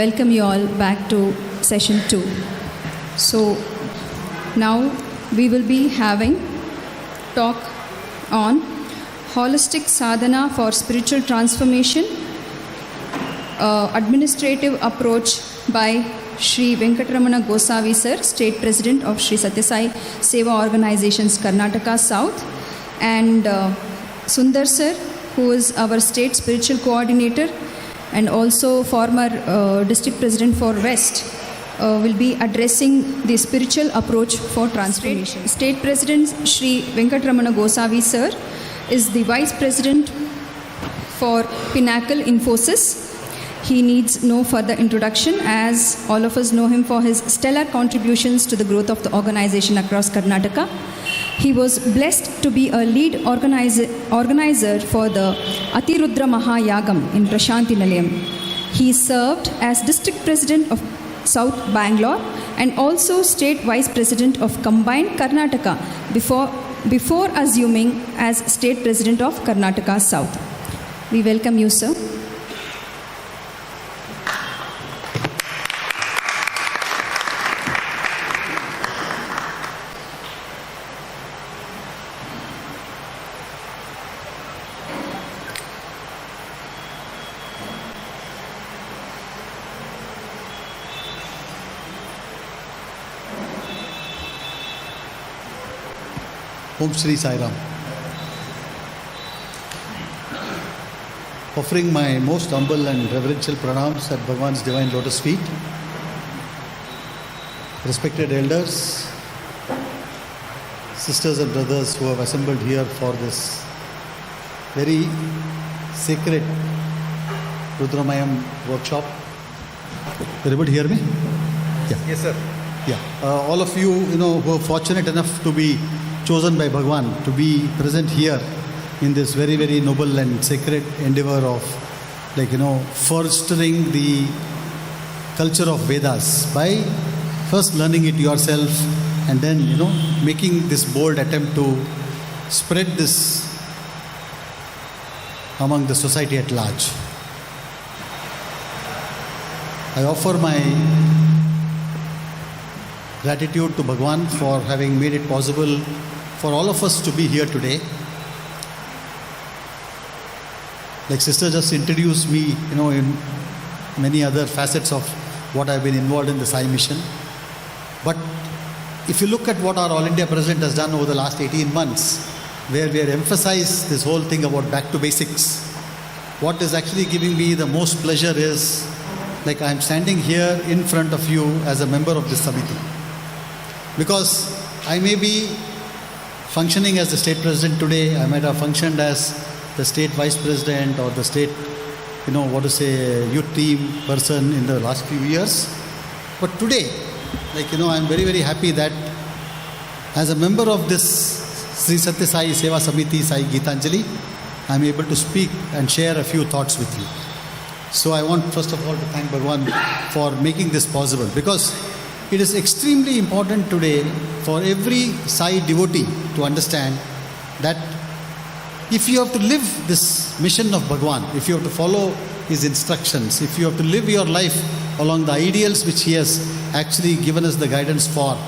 welcome you all back to session 2. So now we will be having talk on holistic sadhana for spiritual transformation, administrative approach by Sri Venkatramana Gosavi sir, State President of Sri Sathya Sai Seva Organizations, Karnataka South, and Sundar sir, who is our State Spiritual Coordinator and also former District President for West, will be addressing the spiritual approach for transformation. State President Sri Venkatramana Gosavi sir is the Vice President for Pinnacle Infosys. He needs no further introduction, as all of us know him for his stellar contributions to the growth of the organization across Karnataka. He was blessed to be a lead organizer for the Atirudra Mahayagam in Prashanti Nilayam. He served as District President of South Bangalore and also State Vice President of Combined Karnataka before assuming as State President of Karnataka South. We welcome you, sir. Om Shri Sai Ram. Offering my most humble and reverential pranams at Bhagawan's divine lotus feet. Respected elders, sisters and brothers who have assembled here for this very sacred Rudramayam workshop. Everybody hear me? Yeah. Yes, sir. Yeah. All of you, who are fortunate enough to be chosen by Bhagawan to be present here in this very, very noble and sacred endeavor of, fostering the culture of Vedas by first learning it yourself and then, making this bold attempt to spread this among the society at large. I offer my gratitude to Bhagawan for having made it possible for all of us to be here today. Like sister just introduced me, in many other facets of what I've been involved in the Sai mission. But if you look at what our All India President has done over the last 18 months, where we have emphasized this whole thing about back to basics, what is actually giving me the most pleasure is, I'm standing here in front of you as a member of this Samiti. Because I may be functioning as the state president today, I might have functioned as the state vice president or the state, youth team person in the last few years. But today, I'm very, very happy that as a member of this Sri Sathya Sai Seva Samiti, Sai Gitanjali, I'm able to speak and share a few thoughts with you. So I want first of all to thank Bhagawan for making this possible, because it is extremely important today for every Sai devotee to understand that if you have to live this mission of Bhagawan, if you have to follow his instructions, if you have to live your life along the ideals which he has actually given us the guidance for,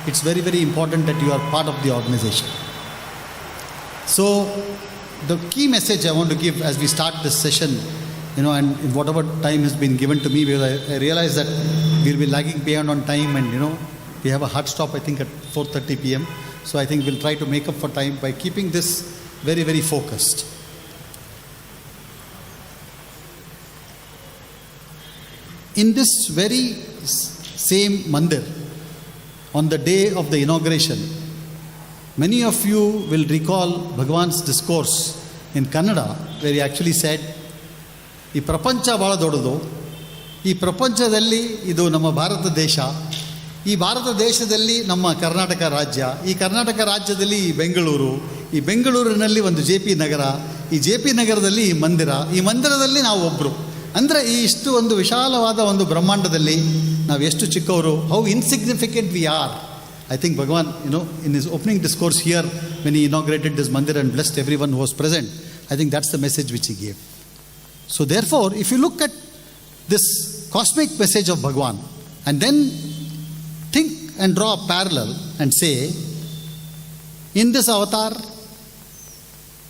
it's very, very important that you are part of the organization. So the key message I want to give as we start this session, and whatever time has been given to me, because I realize that we'll be lagging behind on time, and we have a hard stop I think at 4:30 p.m. So I think we'll try to make up for time by keeping this very, very focused. In this very same mandir, on the day of the inauguration, many of you will recall Bhagawan's discourse in Kannada, where he actually said, ಈ ಪ್ರಪಂಚ ಭಾಳ ದೊಡ್ಡದು, ಈ ಪ್ರಪಂಚದಲ್ಲಿ ಇದು ನಮ್ಮ ಭಾರತ ದೇಶ, ಈ ಭಾರತ ದೇಶದಲ್ಲಿ ನಮ್ಮ ಕರ್ನಾಟಕ ರಾಜ್ಯ, ಈ ಕರ್ನಾಟಕ ರಾಜ್ಯದಲ್ಲಿ ಈ ಬೆಂಗಳೂರು, ಈ ಬೆಂಗಳೂರಿನಲ್ಲಿ ಒಂದು ಜೆ.ಪಿ. ನಗರ, ಈ ಜೆ.ಪಿ. ನಗರದಲ್ಲಿ ಈ ಮಂದಿರ, ಈ ಮಂದಿರದಲ್ಲಿ ನಾವು ಒಬ್ಬರು. ಅಂದರೆ ಈ ಇಷ್ಟು ಒಂದು ವಿಶಾಲವಾದ ಒಂದು ಬ್ರಹ್ಮಾಂಡದಲ್ಲಿ ನಾವು ಎಷ್ಟು ಚಿಕ್ಕವರು, how insignificant we are. I think Bhagavan, in his opening discourse here, when he inaugurated this mandir and blessed everyone who was present, I think that's the message which he gave. So therefore, if you look at this cosmic message of Bhagawan, and then think and draw a parallel and say, in this avatar,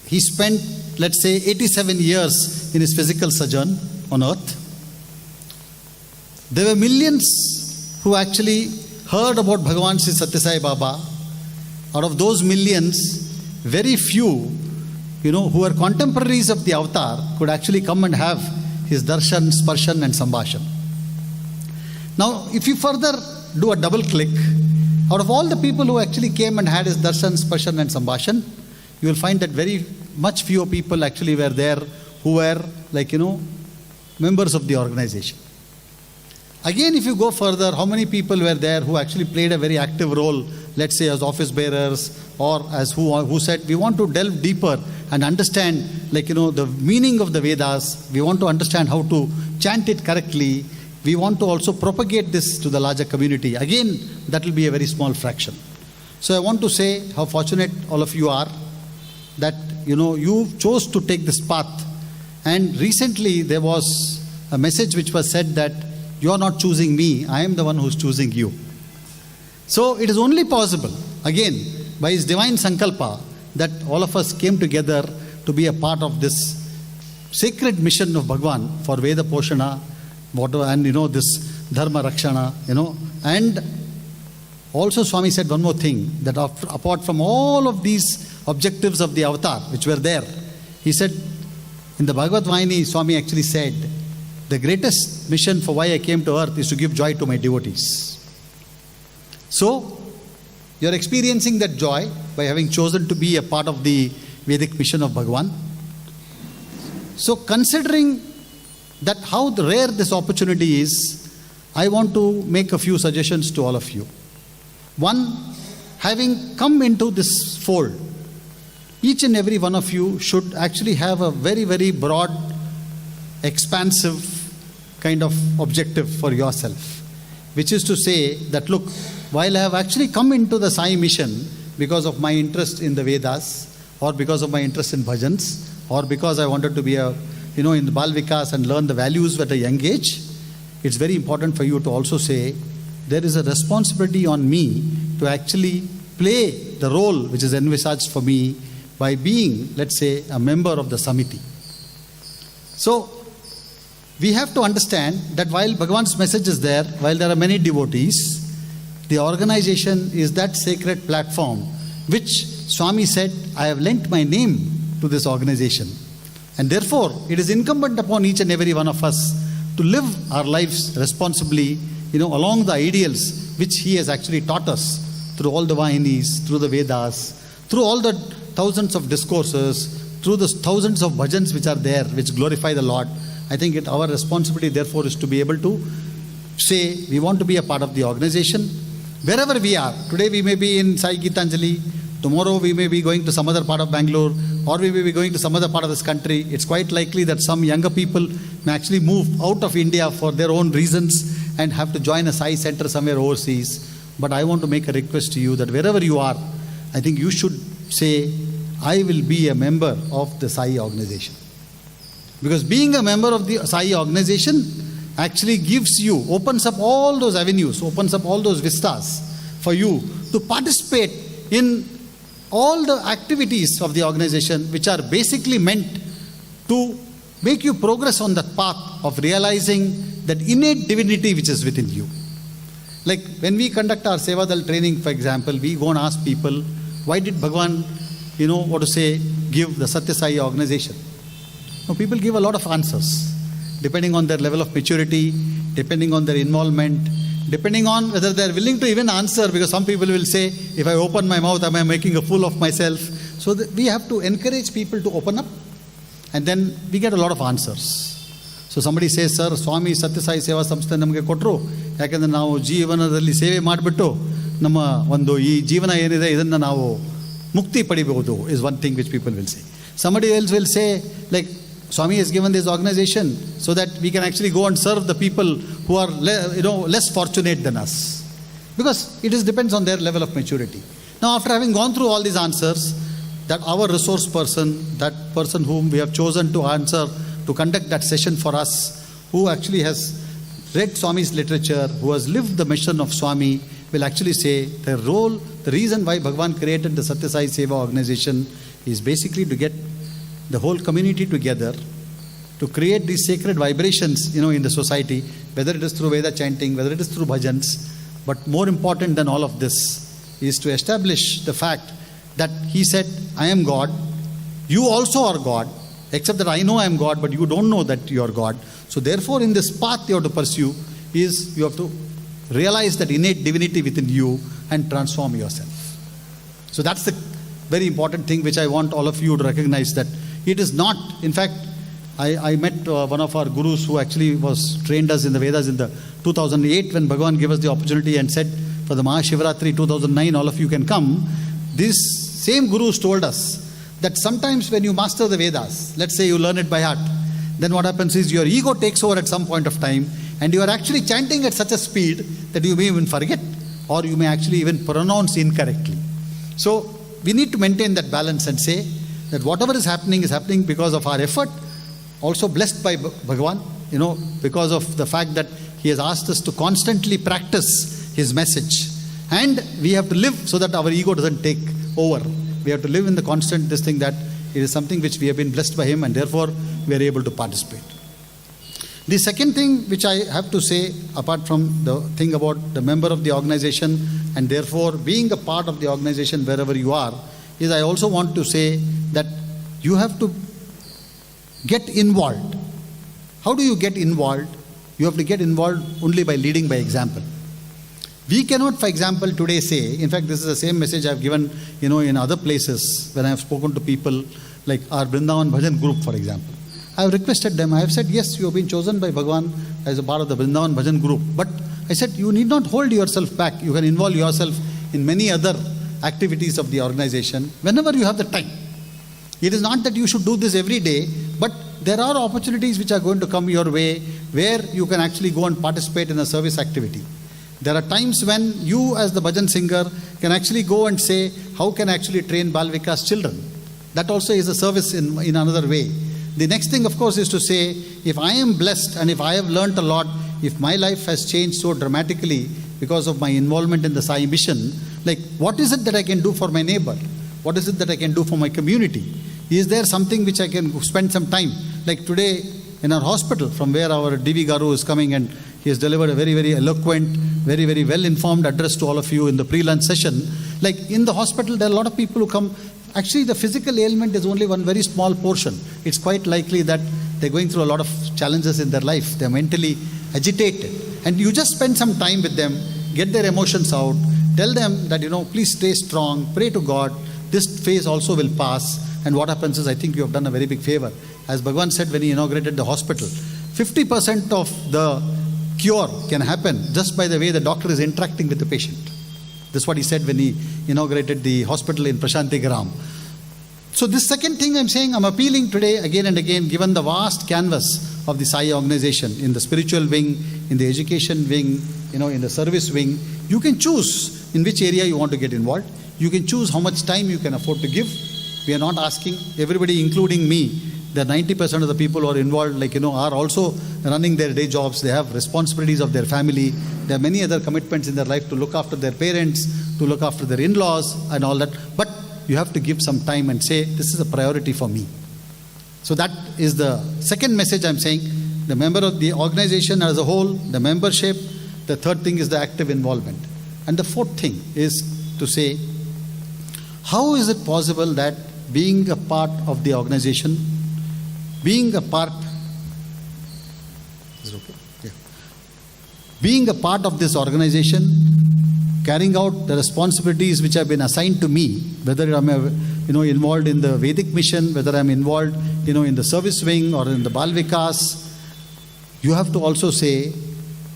he spent, let's say, 87 years in his physical sojourn on earth. There were millions who actually heard about Bhagavan Sri Sathya Sai Baba. Out of those millions, very few, who were contemporaries of the avatar could actually come and have his darshan, sparshan and sambhashan. Now, if you further do a double click, out of all the people who actually came and had his darshan, sparshan and sambhashan, you will find that very much fewer people actually were there who were members of the organization. Again, if you go further, how many people were there who actually played a very active role, let's say as office bearers, or as who said, we want to delve deeper and understand the meaning of the Vedas, we want to understand how to chant it correctly, we want to also propagate this to the larger community. Again, that will be a very small fraction. So I want to say how fortunate all of you are that you chose to take this path. And recently there was a message which was said that you are not choosing me, I am the one who is choosing you. So it is only possible, again, by his divine sankalpa, that all of us came together to be a part of this sacred mission of Bhagavan for Veda Poshana, and this Dharma Rakshana, and also Swami said one more thing, that apart from all of these objectives of the avatar which were there, he said, in the Bhagavad Vahini, Swami actually said, the greatest mission for why I came to earth is to give joy to my devotees. So, you are experiencing that joy by having chosen to be a part of the Vedic mission of Bhagavan. So, considering that how rare this opportunity is, I want to make a few suggestions to all of you. One, having come into this fold, each and every one of you should actually have a very, very broad, expansive kind of objective for yourself, which is to say that, look, while I have actually come into the Sai mission because of my interest in the Vedas, or because of my interest in bhajans, or because I wanted to be in the Bal Vikas and learn the values at a young age, it's very important for you to also say, there is a responsibility on me to actually play the role which is envisaged for me by being, let's say, a member of the Samiti. So, we have to understand that while Bhagavan's message is there, while there are many devotees, the organization is that sacred platform which Swami said, I have lent my name to this organization. And therefore, it is incumbent upon each and every one of us to live our lives responsibly, along the ideals which he has actually taught us through all the Vahinis, through the Vedas, through all the thousands of discourses, through the thousands of bhajans which are there, which glorify the Lord. I think our responsibility, therefore, is to be able to say, we want to be a part of the organization. Wherever we are, today we may be in Sai Gitanjali, tomorrow we may be going to some other part of Bangalore, or we may be going to some other part of this country. It's quite likely that some younger people may actually move out of India for their own reasons and have to join a Sai center somewhere overseas. But I want to make a request to you that wherever you are, I think you should say, I will be a member of the Sai organization. Because being a member of the Sai organization actually opens up all those avenues, opens up all those vistas for you to participate in all the activities of the organization, which are basically meant to make you progress on that path of realizing that innate divinity which is within you. Like when we conduct our Sevadal training, for example, we go and ask people, why did Bhagavan, give the Sathya Sai organization? Now, people give a lot of answers, depending on their level of maturity, depending on their involvement, depending on whether they are willing to even answer, because some people will say, if I open my mouth, am I making a fool of myself? So we have to encourage people to open up, and then we get a lot of answers. So somebody says, sir, Swami Sathya Sai Seva Samstha namage kotru, yakandre ನಾವು ಜೀವನದಲ್ಲಿ ಸೇವೆ ಮಾಡಿಬಿಟ್ಟು ನಮ್ಮ ಒಂದು ಈ ಜೀವನ ಏನಿದೆ ಇದನ್ನ ನಾವು ಮುಕ್ತಿ ಪಡಿಬಹುದು is one thing which people will say. Somebody else will say, like, Swami has given this organization so that we can actually go and serve the people who are less fortunate than us, because it depends on their level of maturity. Now, after having gone through all these answers, that our resource person, that person whom we have chosen to answer, to conduct that session for us, who actually has read Swami's literature, who has lived the mission of Swami, will actually say the reason why Bhagavan created the Sathya Sai Seva organization is basically to get the whole community together, to create these sacred vibrations, in the society, whether it is through Veda chanting, whether it is through bhajans. But more important than all of this is to establish the fact that he said, I am God, you also are God, except that I know I am God, but you don't know that you are God. So therefore, in this path you have to pursue is you have to realize that innate divinity within you and transform yourself. So that's the very important thing which I want all of you to recognize, that it is not, in fact, I met one of our gurus who actually was trained us in the Vedas in the 2008 when Bhagavan gave us the opportunity and said, for the Mahashivratri 2009, all of you can come. These same gurus told us that sometimes when you master the Vedas, let's say you learn it by heart, then what happens is your ego takes over at some point of time and you are actually chanting at such a speed that you may even forget, or you may actually even pronounce incorrectly. So we need to maintain that balance and say that whatever is happening because of our effort, also blessed by Bhagavan, because of the fact that he has asked us to constantly practice his message. And we have to live so that our ego doesn't take over. We have to live in the constant this thing that it is something which we have been blessed by him and therefore we are able to participate. The second thing which I have to say, apart from the thing about the member of the organization and therefore being a part of the organization wherever you are, is I also want to say that you have to get involved. How do you get involved? You have to get involved only by leading by example. We cannot, for example, today say, in fact, this is the same message I have given, in other places when I have spoken to people like our Vrindavan Bhajan group, for example. I have requested them, I have said, yes, you have been chosen by Bhagavan as a part of the Vrindavan Bhajan group. But I said, you need not hold yourself back. You can involve yourself in many other activities of the organization whenever you have the time. It is not that you should do this every day, but there are opportunities which are going to come your way where you can actually go and participate in a service activity. There are times when you as the bhajan singer can actually go and say, how can I actually train Bal Vikas children? That also is a service in another way. The next thing, of course, is to say, if I am blessed and if I have learnt a lot, if my life has changed so dramatically because of my involvement in the Sai mission, like what is it that I can do for my neighbor? What is it that I can do for my community? Is there something which I can spend some time? Like today in our hospital, from where our DV Garu is coming, and he has delivered a very, very eloquent, very, very well-informed address to all of you in the pre-lunch session. Like in the hospital, there are a lot of people who come. Actually, the physical ailment is only one very small portion. It's quite likely that they're going through a lot of challenges in their life. They're mentally agitated. And you just spend some time with them, get their emotions out, tell them that, please stay strong, pray to God. This phase also will pass. And what happens is, I think you have done a very big favor. As Bhagavan said when he inaugurated the hospital, 50% of the cure can happen just by the way the doctor is interacting with the patient. This is what he said when he inaugurated the hospital in Prashanti Gram. So this second thing I'm saying, I'm appealing today again and again, given the vast canvas of the Sai organization, in the spiritual wing, in the education wing, in the service wing, you can choose in which area you want to get involved. You can choose how much time you can afford to give. We are not asking everybody, including me, that 90% of the people who are involved, are also running their day jobs. They have responsibilities of their family. There are many other commitments in their life to look after their parents, to look after their in-laws and all that. But you have to give some time and say, this is a priority for me. So that is the second message I'm saying. The member of the organization as a whole, the membership. The third thing is the active involvement. And the fourth thing is to say, how is it possible that being a part of the organization, being a part of this organization, carrying out the responsibilities which have been assigned to me, whether I'm involved in the Vedic mission, whether I'm involved in the service wing or in the Bal Vikas, you have to also say,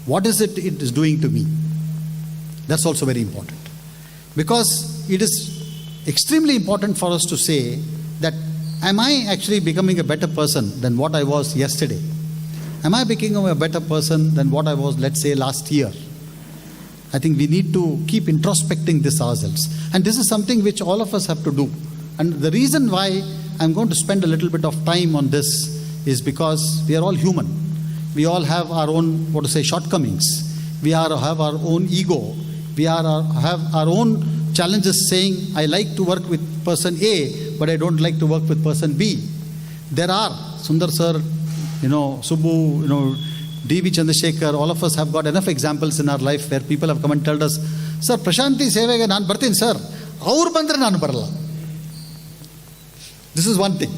what is it is doing to me? That's also very important. Because it is extremely important for us to say that, am I actually becoming a better person than what I was yesterday? Am I becoming a better person than what I was, let's say, last year? I think we need to keep introspecting this ourselves. And this is something which all of us have to do. And the reason why I'm going to spend a little bit of time on this is because we are all human. we all have our own, shortcomings. We have our own ego. We have our own challenges saying, I like to work with person A, but I don't like to work with person B. There are, Sundar sir, Subbu, D.V. Chandrasekhar, all of us have got enough examples in our life where people have come and told us, Sir, Prashanti Sevege naan bartini sir, aur bandre naan barala. This is one thing.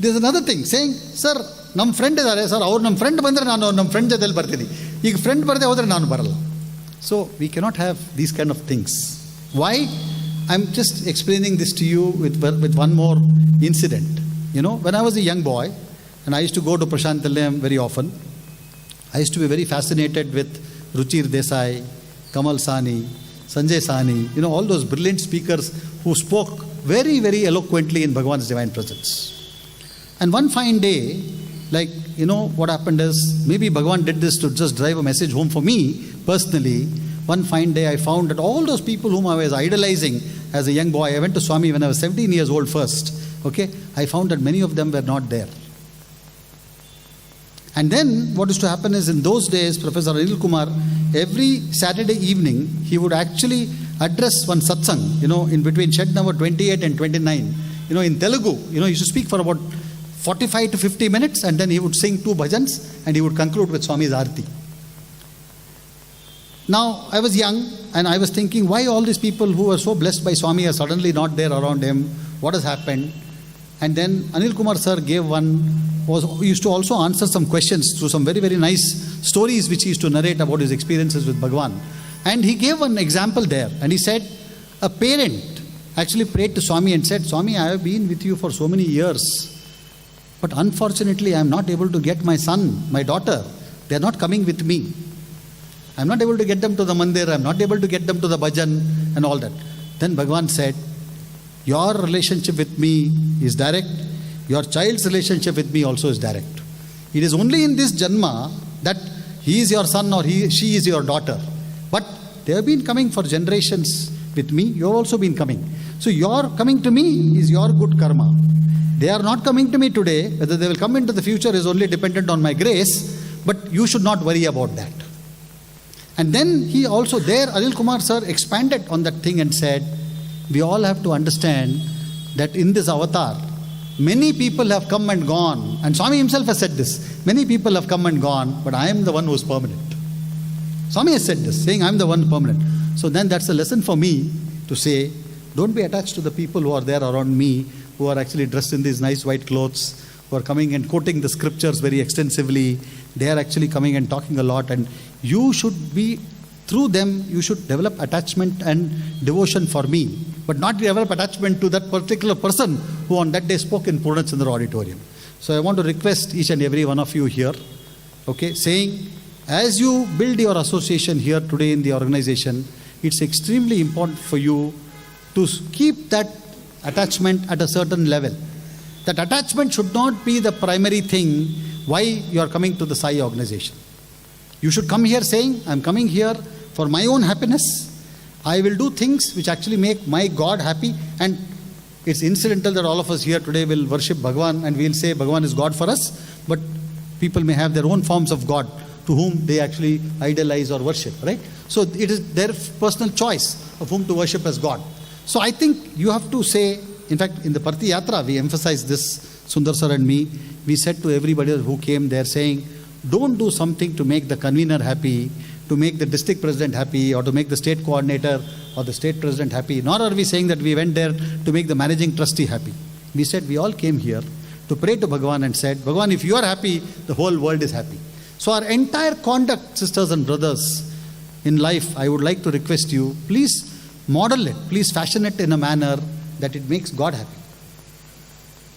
There's another thing, saying, Sir, nam friend idare sir, aur nam friend bandre naan nam friend jadel bartini. ಈಗ friend barde hodre naan barala. So we cannot have these kind of things. Why? I'm just explaining this to you with one more incident. When I was a young boy, and I used to go to Prashantilayam very often, I used to be very fascinated with Ruchir Desai, Kamal Sani, Sanjay Sani, all those brilliant speakers who spoke very, very eloquently in Bhagawan's divine presence. And one fine day, what happened is, maybe Bhagawan did this to just drive a message home for me personally. One fine day I found that all those people whom I was idolizing as a young boy, I went to Swami when I was 17 years old first, I found that many of them were not there. And then what used to happen is, in those days, Professor Anil Kumar, every Saturday evening, he would actually address one satsang, in between shed number 28 and 29, in Telugu. He used to speak for about 45 to 50 minutes, and then he would sing 2 bhajans, and he would conclude with Swami's Aarti. Now, I was young, and I was thinking, why all these people who were so blessed by Swami are suddenly not there around him? What has happened? And then Anil Kumar sir gave he used to also answer some questions through some very, very nice stories which he used to narrate about his experiences with Bhagawan. And he gave an example there, and he said, a parent actually prayed to Swami and said, Swami, I have been with you for so many years, but unfortunately I am not able to get my son, my daughter. They are not coming with me. I am not able to get them to the mandir, I am not able to get them to the bhajan and all that. Then Bhagavan said, your relationship with me is direct, your child's relationship with me also is direct. It is only in this janma that he is your son or she is your daughter. But they have been coming for generations with me, you have also been coming. So your coming to me is your good karma. They are not coming to me today, whether they will come into the future is only dependent on my grace, but you should not worry about that. And then he also there, Anil Kumar sir expanded on that thing and said, we all have to understand that in this avatar, many people have come and gone. And Swami himself has said this. Many people have come and gone, but I am the one who is permanent. Swami has said this, saying I am the one permanent. So then that's a lesson for me to say, don't be attached to the people who are there around me, who are actually dressed in these nice white clothes, who are coming and quoting the scriptures very extensively. They are actually coming and talking a lot, and you should be, through them, you should develop attachment and devotion for me, but not develop attachment to that particular person who on that day spoke in Purnachandra auditorium. So I want to request each and every one of you here, saying, as you build your association here today in the organization, it's extremely important for you to keep that attachment at a certain level. That attachment should not be the primary thing why you are coming to the Sai organization. You should come here saying, I'm coming here for my own happiness. I will do things which actually make my God happy. And it's incidental that all of us here today will worship Bhagawan and we'll say Bhagawan is God for us. But people may have their own forms of God to whom they actually idolize or worship, right? So it is their personal choice of whom to worship as God. So I think you have to say, in fact, in the Parthi Yatra, we emphasized this, Sundar sir and me. We said to everybody who came there saying, don't do something to make the convener happy, to make the district president happy, or to make the state coordinator or the state president happy. Nor are we saying that we went there to make the managing trustee happy. We said we all came here to pray to Bhagawan and said, Bhagawan, if you are happy, the whole world is happy. So our entire conduct, sisters and brothers, in life, I would like to request you, please model it, please fashion it in a manner that it makes God happy.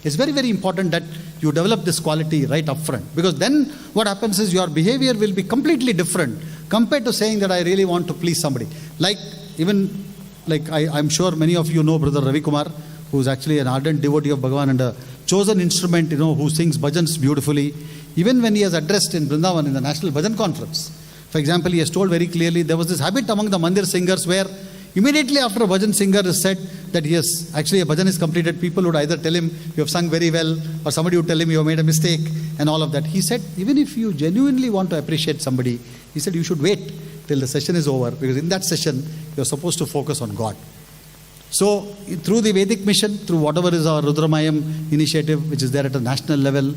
It's very, very important that you develop this quality right up front. Because then what happens is your behavior will be completely different compared to saying that I really want to please somebody. I'm sure many of you know Brother Ravi Kumar, who is actually an ardent devotee of Bhagavan and a chosen instrument, who sings bhajans beautifully. Even when he has addressed in Vrindavan in the National Bhajan Conference, for example, he has told very clearly there was this habit among the mandir singers where immediately after a bhajan singer is said that yes, actually a bhajan is completed, people would either tell him you have sung very well, or somebody would tell him you have made a mistake and all of that. He said, even if you genuinely want to appreciate somebody, he said you should wait till the session is over, because in that session you are supposed to focus on God. So through the Vedic mission, through whatever is our Rudramayam initiative, which is there at a national level,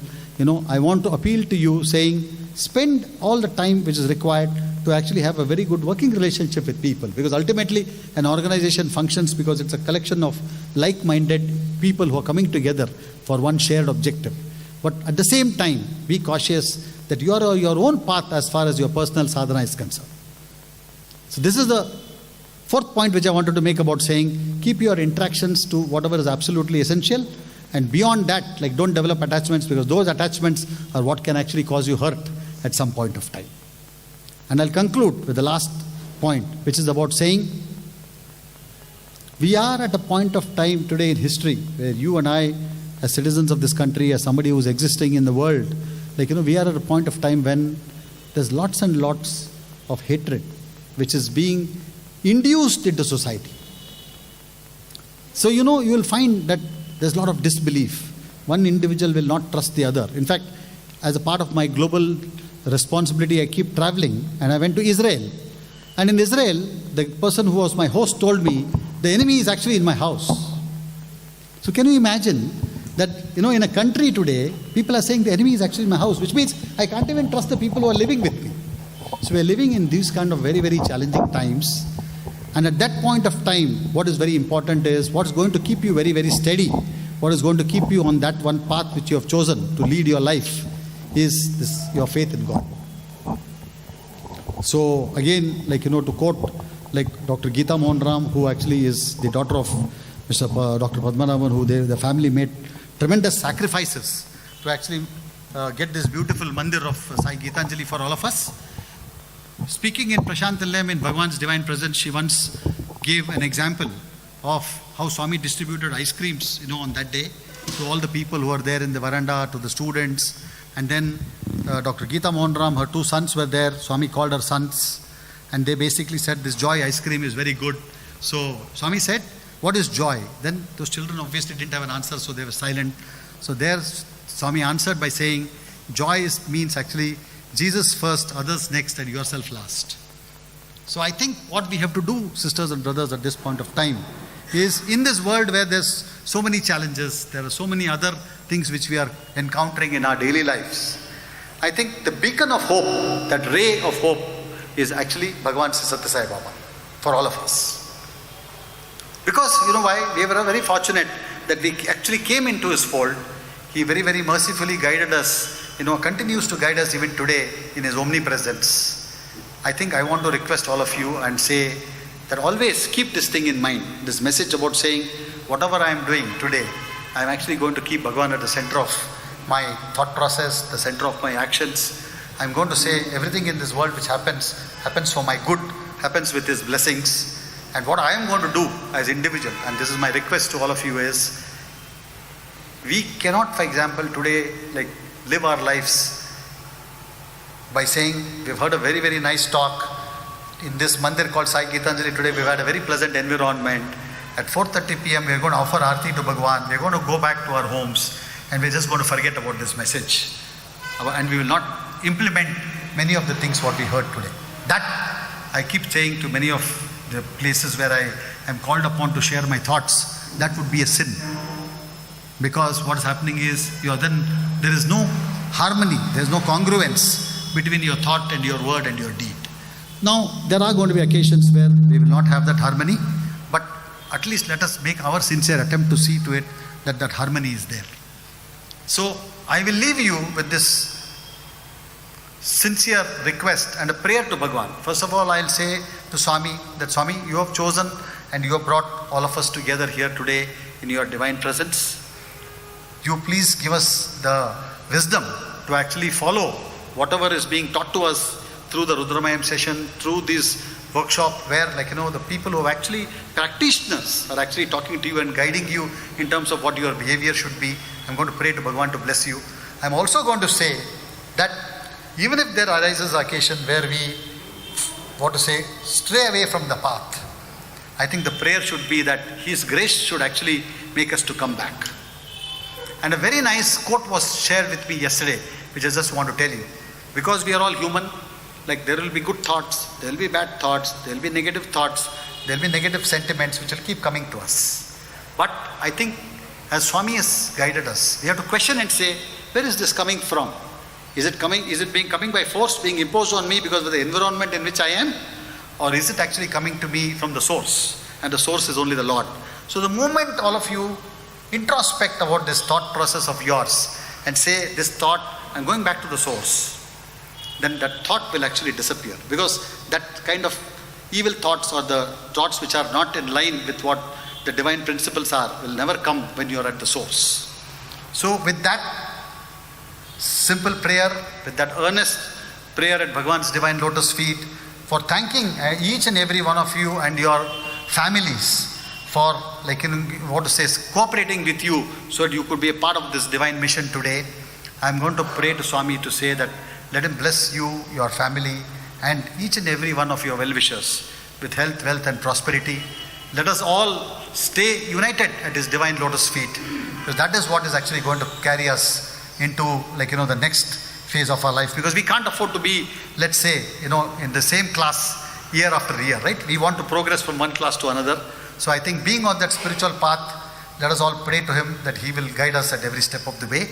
I want to appeal to you saying, spend all the time which is required to actually have a very good working relationship with people, because ultimately an organization functions because it's a collection of like-minded people who are coming together for one shared objective. But at the same time, be cautious that you are on your own path as far as your personal sadhana is concerned. So this is the fourth point which I wanted to make about saying, keep your interactions to whatever is absolutely essential, and beyond that, don't develop attachments, because those attachments are what can actually cause you hurt at some point of time. And I'll conclude with the last point, which is about saying, we are at a point of time today in history where you and I, as citizens of this country, as somebody who's existing in the world, we are at a point of time when there's lots and lots of hatred which is being induced into society. So, you will find that there's a lot of disbelief. One individual will not trust the other. In fact, as a part of my global responsibility, I keep traveling, and I went to Israel. And in Israel, the person who was my host told me, the enemy is actually in my house. So can you imagine that, in a country today, people are saying the enemy is actually in my house, which means I can't even trust the people who are living with me. So we're living in these kind of very, very challenging times. And at that point of time, what is very important is what's going to keep you very, very steady, what is going to keep you on that one path which you have chosen to lead your life is your faith in God. So again, to quote Dr. Geeta Mohanram, who actually is the daughter of Dr. Padmanabhan, who the family made tremendous sacrifices to actually get this beautiful mandir of Sai Gitanjali for all of us. Speaking in Prashantalayam in Bhagawan's divine presence, she once gave an example of how Swami distributed ice creams, on that day to all the people who were there in the veranda, to the students. And then Dr. Geeta Mohanram, her two sons were there. Swami called her sons, and they basically said, this joy ice cream is very good. So Swami said, what is joy? Then those children obviously didn't have an answer, so they were silent. So there Swami answered by saying, joy means actually Jesus first, others next, and yourself last. So I think what we have to do, sisters and brothers, at this point of time is, in this world where there's so many challenges, there are so many other things which we are encountering in our daily lives, I think the beacon of hope, that ray of hope, is actually Bhagawan Sri Sathya Sai Baba for all of us. Because, why? We were very fortunate that we actually came into his fold. He very, very mercifully guided us, continues to guide us even today in his omnipresence. I think I want to request all of you and say that always keep this thing in mind, this message about saying, whatever I am doing today, I am actually going to keep Bhagawan at the center of my thought process, the center of my actions. I am going to say everything in this world which happens for my good, happens with his blessings. And what I am going to do as individual, and this is my request to all of you, is we cannot, for example, today live our lives by saying, we've heard a very, very nice talk in this mandir called Sai Gitanjali. Today we've had a very pleasant environment. At 4:30 p.m. we're going to offer Aarti to Bhagawan. We're going to go back to our homes, and we're just going to forget about this message. And we will not implement many of the things what we heard today. That I keep saying to many of the places where I am called upon to share my thoughts, that would be a sin. Because what is happening is, there is no harmony, there is no congruence between your thought and your word and your deed. Now, there are going to be occasions where we will not have that harmony, but at least let us make our sincere attempt to see to it that that harmony is there. So, I will leave you with this sincere request and a prayer to Bhagawan. First of all, I'll say to Swami that, Swami, you have chosen and you have brought all of us together here today in your divine presence. You please give us the wisdom to actually follow whatever is being taught to us through the Rudramayam session, through this workshop where the people who are actually practitioners are actually talking to you and guiding you in terms of what your behavior should be. I'm going to pray to Bhagawan to bless you. I'm also going to say that even if there arises an occasion where we stray away from the path, I think the prayer should be that His grace should actually make us to come back. And a very nice quote was shared with me yesterday, which I just want to tell you. Because we are all human, like there will be good thoughts, there will be bad thoughts, there will be negative thoughts, there will be negative sentiments which will keep coming to us. But I think as Swami has guided us, we have to question and say, where is this coming from? Is it coming by force, being imposed on me because of the environment in which I am? Or is it actually coming to me from the source? And the source is only the Lord. So the moment all of you introspect about this thought process of yours and say, this thought, I'm going back to the source, then that thought will actually disappear. Because that kind of evil thoughts or the thoughts which are not in line with what the divine principles are will never come when you are at the source. So with that simple prayer, with that earnest prayer at Bhagawan's divine lotus feet, for thanking each and every one of you and your families for, cooperating with you so that you could be a part of this divine mission today. I'm going to pray to Swami to say that let him bless you, your family, and each and every one of your well-wishers with health, wealth, and prosperity. Let us all stay united at his divine lotus feet, because that is what is actually going to carry us into the next phase of our life. Because we can't afford to be, let's say, in the same class year after year, right? We want to progress from one class to another. So I think being on that spiritual path, let us all pray to him that he will guide us at every step of the way.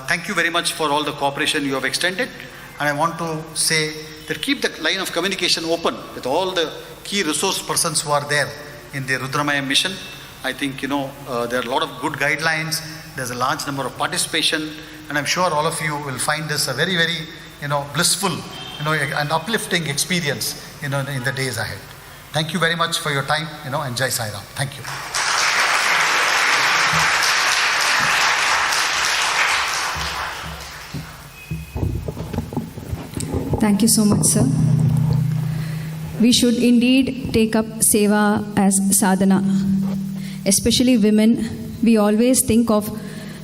Thank you very much for all the cooperation you have extended. And I want to say that keep the line of communication open with all the key resource persons who are there in the Rudramayam mission. I think, there are a lot of good guidelines. There's a large number of participation. And I'm sure all of you will find this a very, very, blissful, and uplifting experience, in the days ahead. Thank you very much for your time, and Jai Sai Ram. Thank you. Thank you so much, sir. We should indeed take up Seva as sadhana. Especially women, we always think of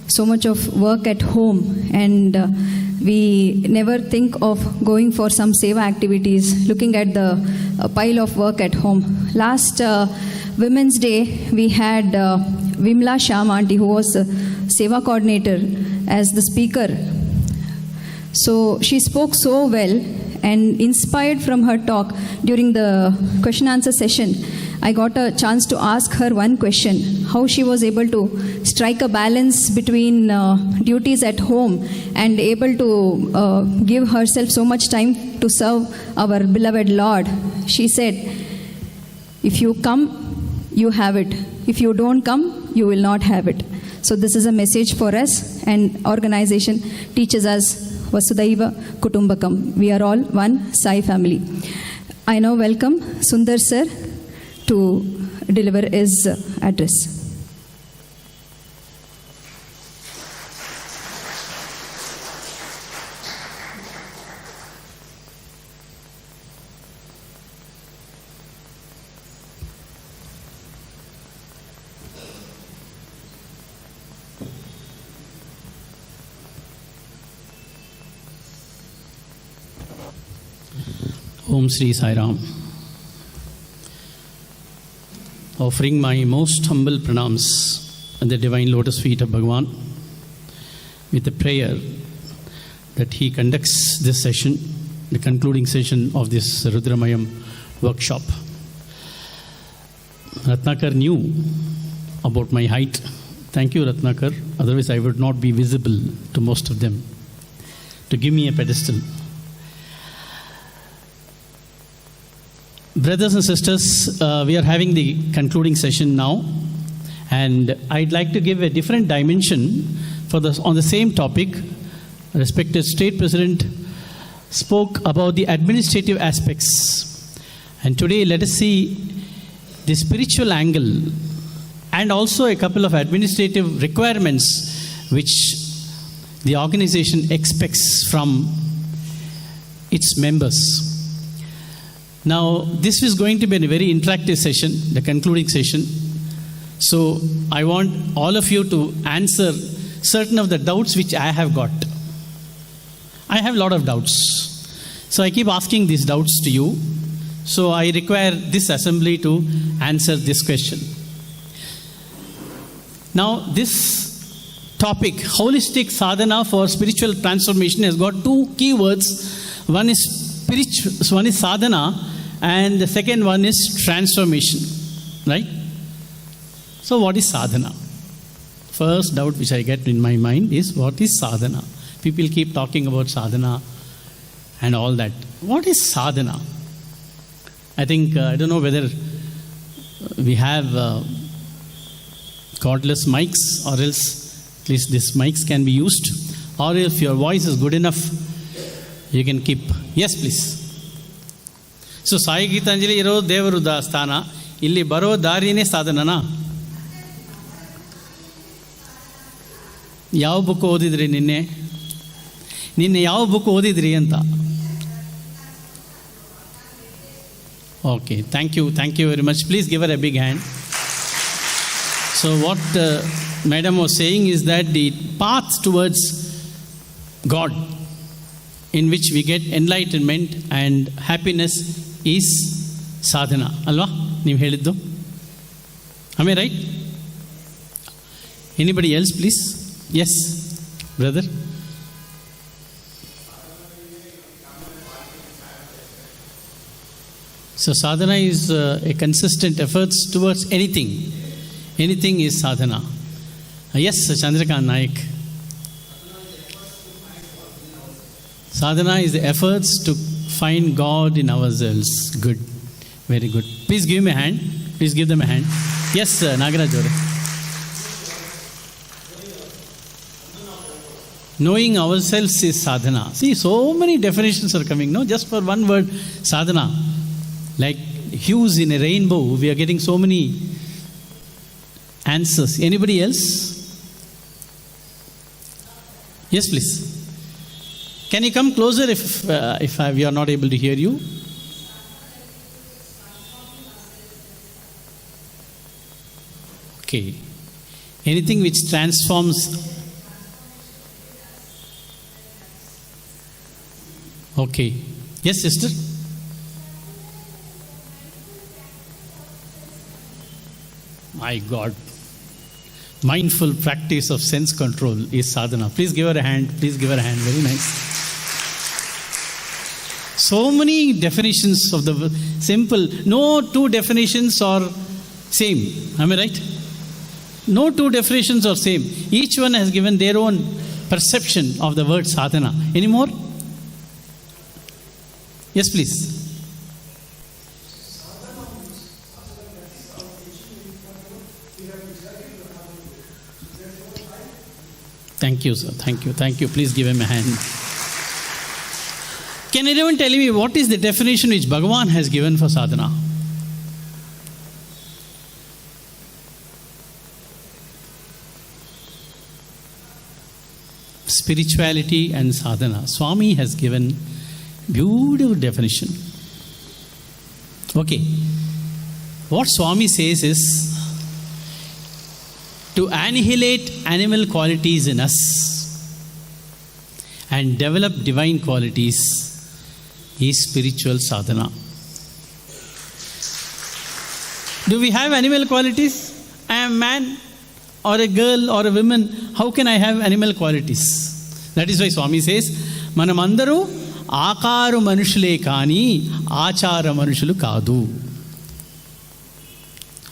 so much of work at home, and we never think of going for some Seva activities, looking at the pile of work at home. Last Women's Day, we had Vimla Sham Aunty, who was the Seva coordinator, as the speaker. So she spoke so well, and inspired from her talk during the question answer session, I got a chance to ask her one question, how she was able to strike a balance between duties at home and able to give herself so much time to serve our beloved Lord. She said, if you come, you have it. If you don't come, you will not have it. So this is a message for us, and organization teaches us Vasudhaiva Kutumbakam. We are all one Sai family. I now welcome Sundar sir to deliver his address. Om Sri Sai Ram. Offering my most humble pranams at the divine lotus feet of Bhagawan, with a prayer that he conducts this session, the concluding session of this Rudramayam workshop. Ratnakar knew about my height. Thank you, Ratnakar. Otherwise, I would not be visible to most of them, to give me a pedestal. Brothers and sisters, we are having the concluding session now, and I'd like to give a different dimension on the same topic. Respected State President spoke about the administrative aspects, and today let us see the spiritual angle and also a couple of administrative requirements which the organization expects from its members. Now, this is going to be a very interactive session, the concluding session. So, I want all of you to answer certain of the doubts which I have got. I have a lot of doubts. So, I keep asking these doubts to you. So I require this assembly to answer this question. Now, this topic, holistic sadhana for spiritual transformation, has got two key words. One is sadhana, and the second one is transformation. Right? So, what is sadhana? First doubt which I get in my mind is, what is sadhana? People keep talking about sadhana and all that. What is sadhana? I think, I don't know whether we have cordless mics, or else at least these mics can be used. Or if your voice is good enough, you can keep. Yes, please. So, Sai Gitanjali iro Devaruda Sthana, illi baro darine sadhanana. ಯಾವ book ಓದಿದ್ರಿ ನಿನ್ನೆ ಯಾವ book ಓದಿದ್ರಿ ಅಂತ? Okay, thank you very much. Please give her a big hand. So what Madam was saying is that the path towards God, in which we get enlightenment and happiness, is sadhana. Alva? ನೀವು ಹೇಳಿದ್ದು? Am I right? Anybody else, please? Yes, brother. So sadhana is a consistent efforts towards anything. Anything is sadhana. Yes, Chandrakant Naik. Sadhana is the efforts to find God in ourselves. Good. Very good. Please give me a hand. Please give them a hand. Yes, Nagaraj Jore. Knowing ourselves is sadhana. See, so many definitions are coming, no? Just for one word, sadhana. Like hues in a rainbow, we are getting so many answers. Anybody else? Yes, please. Can you come closer if we are not able to hear you? Okay. Anything which transforms. Okay. Yes, sister? My God. Mindful practice of sense control is sadhana. Please give her a hand. Please give her a hand. Very nice. So many definitions of the simple. No two definitions are same. Am I right? No two definitions are same. Each one has given their own perception of the word sadhana. Any more? Yes, please. Thank you, sir. Thank you. Please give him a hand. Can anyone tell me what is the definition which Bhagawan has given for sadhana? Spirituality and sadhana. Swami has given beautiful definition. Okay. What Swami says is, to annihilate animal qualities in us and develop divine qualities is spiritual sadhana. Do we have animal qualities? I am man or a girl or a woman. How can I have animal qualities? That is why Swami says, Manamandaru Akaru Manushule Kani Achara Manushulu Kadu.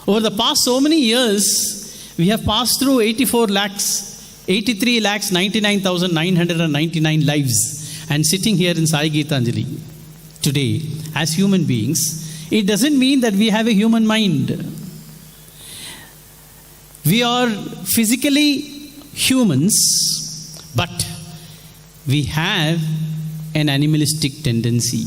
Over the past so many years, we have passed through 83,99,999 lives, and sitting here in Sai Gitanjali today as human beings, it doesn't mean that we have a human mind. We are physically humans, but we have an animalistic tendency.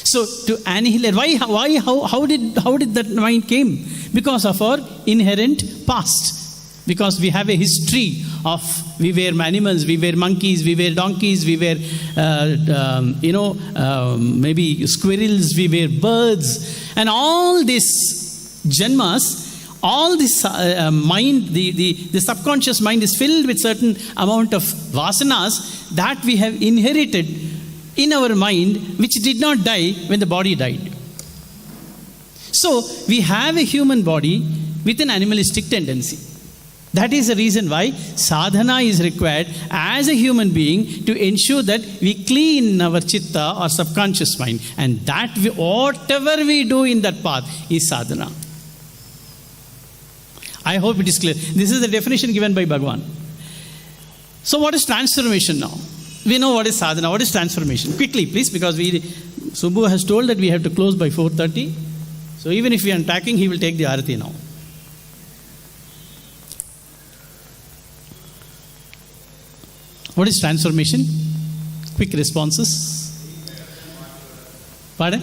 So to annihilate, how did that mind came? Because of our inherent past. Because we have a history of, we were animals, we were monkeys, we were donkeys, we were maybe squirrels, we were birds, and all these janmas, all this mind, the subconscious mind is filled with certain amount of vasanas that we have inherited in our mind, which did not die when the body died. So, we have a human body with an animalistic tendency. That is the reason why sadhana is required as a human being to ensure that we clean our chitta or subconscious mind. And that whatever we do in that path is sadhana. I hope it is clear. This is the definition given by Bhagawan. So what is transformation now? We know what is sadhana. What is transformation? Quickly, please, because Subbu has told that we have to close by 4:30. So even if we are unpacking, he will take the arati now. What is transformation? Quick responses. Pardon?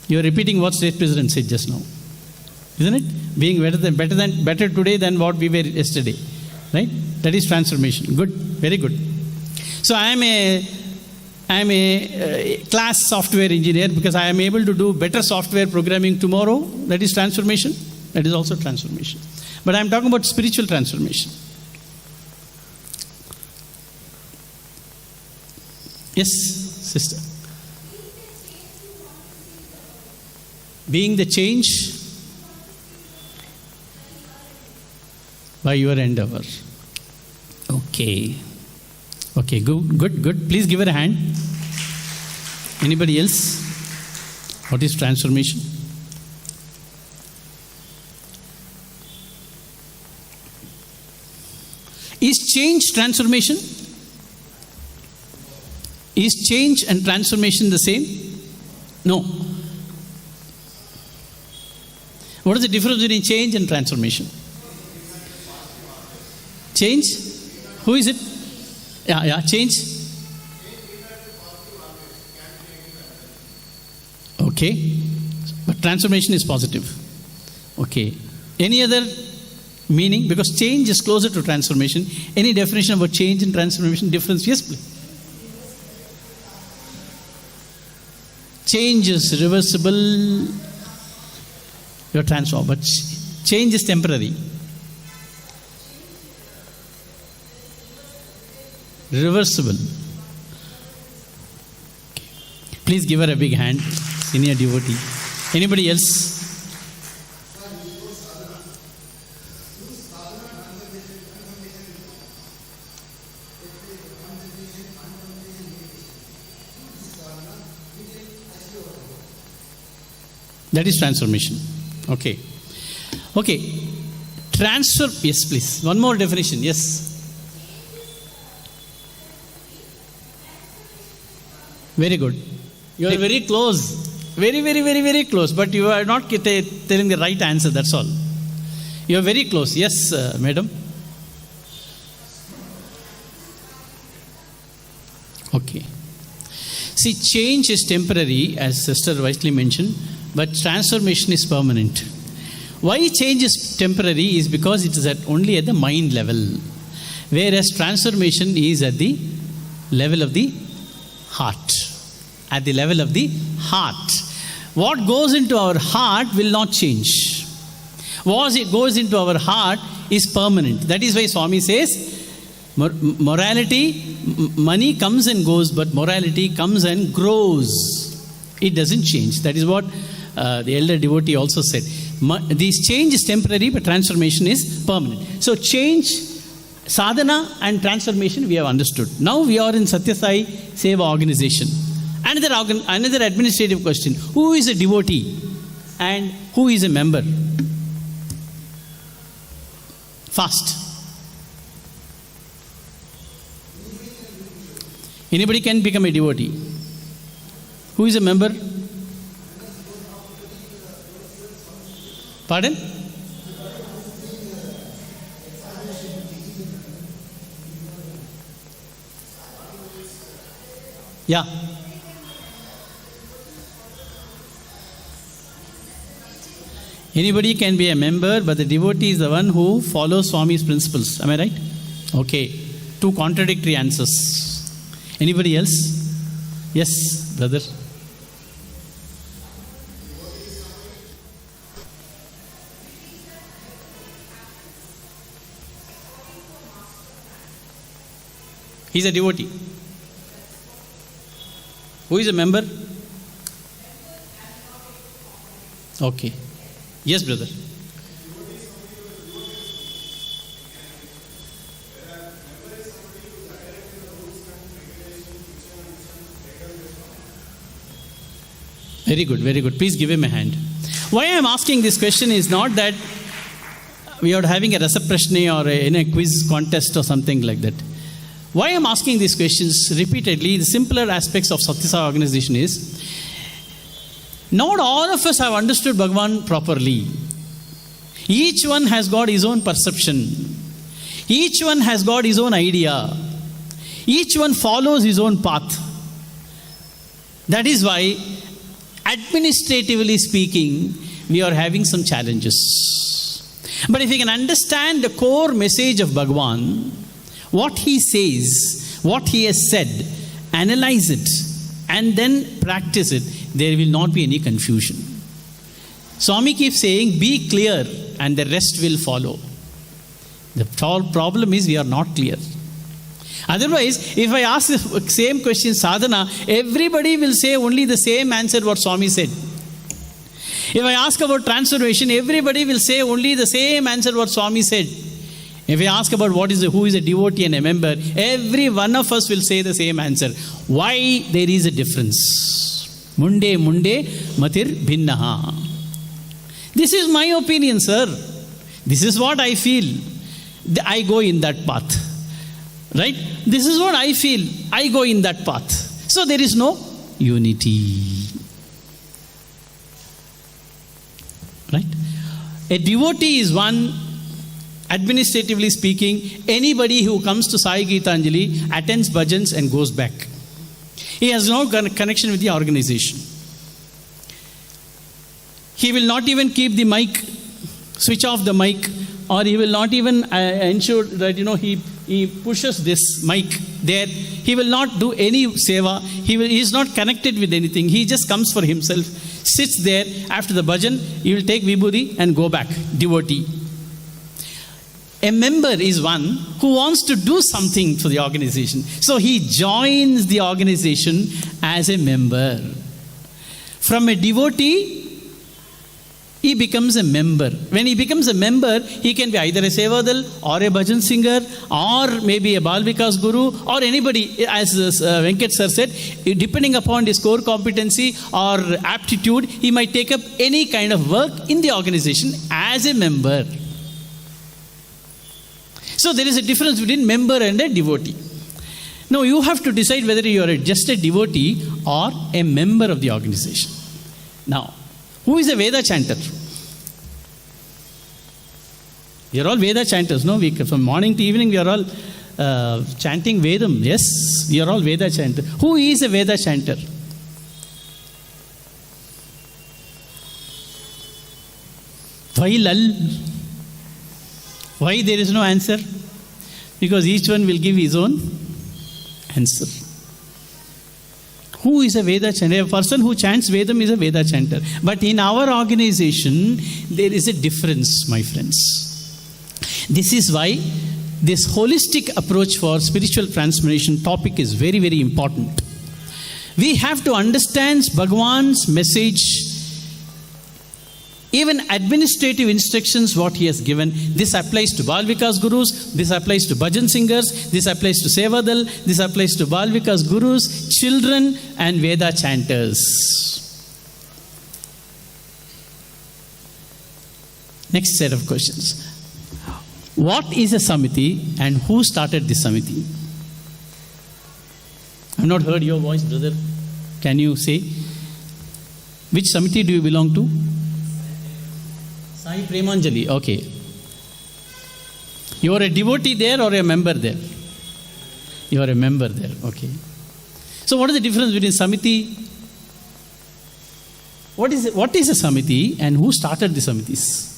You are repeating what State President said just now. Isn't it? Being better today than what we were yesterday. Right? That is transformation. Good. Very good. So I am a class software engineer because I am able to do better software programming tomorrow. That is transformation. That is also transformation. But I am talking about spiritual transformation. Yes, sister. Being the change by your endeavor. Okay. Okay, good. Please give her a hand. Anybody else? What is transformation? Is change transformation? Is change and transformation the same? No. What is the difference between change and transformation? Change? Who is it? Yeah, change. Okay. But transformation is positive. Okay. Any other meaning? Because change is closer to transformation. Any definition about change and transformation difference? Yes, please. Change is reversible. You're transformed. But change is temporary. Reversible. Okay. Please give her a big hand, senior devotee. Anybody else? That is transformation. Okay. Okay. Transfer. Yes, please. One more definition. Yes. Very good. You are very close. Very close. But you are not telling the right answer, that's all. You are very close. Yes, madam. Okay. See, change is temporary, as Sister wisely mentioned, but transformation is permanent. Why change is temporary is because it is only at the mind level, whereas transformation is at the level of the heart. At the level of the heart. What goes into our heart will not change. What goes into our heart is permanent. That is why Swami says, morality, money comes and goes, but morality comes and grows. It doesn't change. That is what the elder devotee also said. This change is temporary, but transformation is permanent. So change, sadhana and transformation we have understood. Now we are in Sathya Sai Seva organization. Another administrative question. Who is a devotee and who is a member? Fast. Anybody can become a devotee. Who is a member? Pardon? Yeah. Anybody can be a member, but the devotee is the one who follows Swami's principles. Am I right? Okay. Two contradictory answers. Anybody else? Yes, brother. He's a devotee. Who is a member? Okay. Yes, brother. Very good, very good. Please give him a hand. Why I am asking this question is not that we are having a Rasaprashni or in a quiz contest or something like that. Why I am asking these questions repeatedly, the simpler aspects of Sathya Sai organization is, not all of us have understood Bhagawan properly. Each one has got his own perception. Each one has got his own idea. Each one follows his own path. That is why, administratively speaking, we are having some challenges. But if we can understand the core message of Bhagawan, what he says, what he has said, analyze it, and then practice it, there will not be any confusion. Swami keeps saying, be clear and the rest will follow. The problem is we are not clear. Otherwise, if I ask the same question, sadhana, everybody will say only the same answer what Swami said. If I ask about transformation, everybody will say only the same answer what Swami said. If I ask about who is a devotee and a member, every one of us will say the same answer. Why there is a difference? Munde matir bhinnaha. This is my opinion, sir. This is what I feel. I go in that path. Right? This is what I feel. I go in that path. So there is no unity. Right? A devotee is one, administratively speaking, anybody who comes to Sai Gitanjali, attends bhajans and goes back. He has no connection with the organization. He will not even keep the mic, switch off the mic, or he will not even ensure that, he pushes this mic there. He will not do any seva. He is not connected with anything. He just comes for himself, sits there. After the bhajan, he will take vibhuti and go back, devotee. A member is one who wants to do something for the organization. So he joins the organization as a member. From a devotee, he becomes a member. When he becomes a member, he can be either a sevadal or a bhajan singer or maybe a Bal Vikas guru or anybody, as Venkat sir said, depending upon his core competency or aptitude, he might take up any kind of work in the organization as a member. So there is a difference between member and a devotee. Now you have to decide whether you are just a devotee or a member of the organization. Now, who is a Veda chanter? We are all Veda chanters, no? From morning to evening, we are all chanting Vedam. Yes, we are all Veda chanters. Who is a Veda chanter? Why lull? Why there is no answer? Because each one will give his own answer. Who is a Veda chanter? A person who chants Vedam is a Veda chanter. But in our organization, there is a difference, my friends. This is why this holistic approach for spiritual transformation topic is very, very important. We have to understand Bhagawan's message, even administrative instructions what he has given. This applies to Bal Vikas gurus, this applies to bhajan singers, this applies to sevadal, this applies to Bal Vikas gurus, children and Veda chanters. Next set of questions. What is a samiti and who started this samiti? I have not heard your voice, brother. Can you say? Which samiti do you belong to? Sai Premanjali, okay. You are a devotee there or a member there? You are a member there, okay. So what is the difference between samiti? What is a samiti and who started the samitis?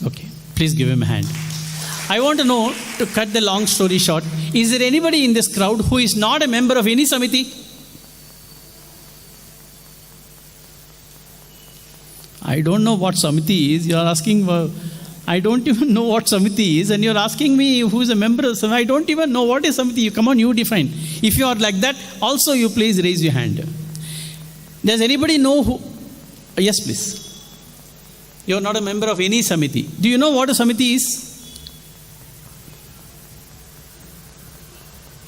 Okay, please give him a hand. I want to know, to cut the long story short, is there anybody in this crowd who is not a member of any samiti? I don't know what Samiti is. You are asking, I don't even know what Samiti is, and you are asking me who is a member of Samiti. I don't even know what is Samiti. Come on, you define. If you are like that, also you please raise your hand. Does anybody know who? Yes, please. You are not a member of any Samiti. Do you know what a Samiti is?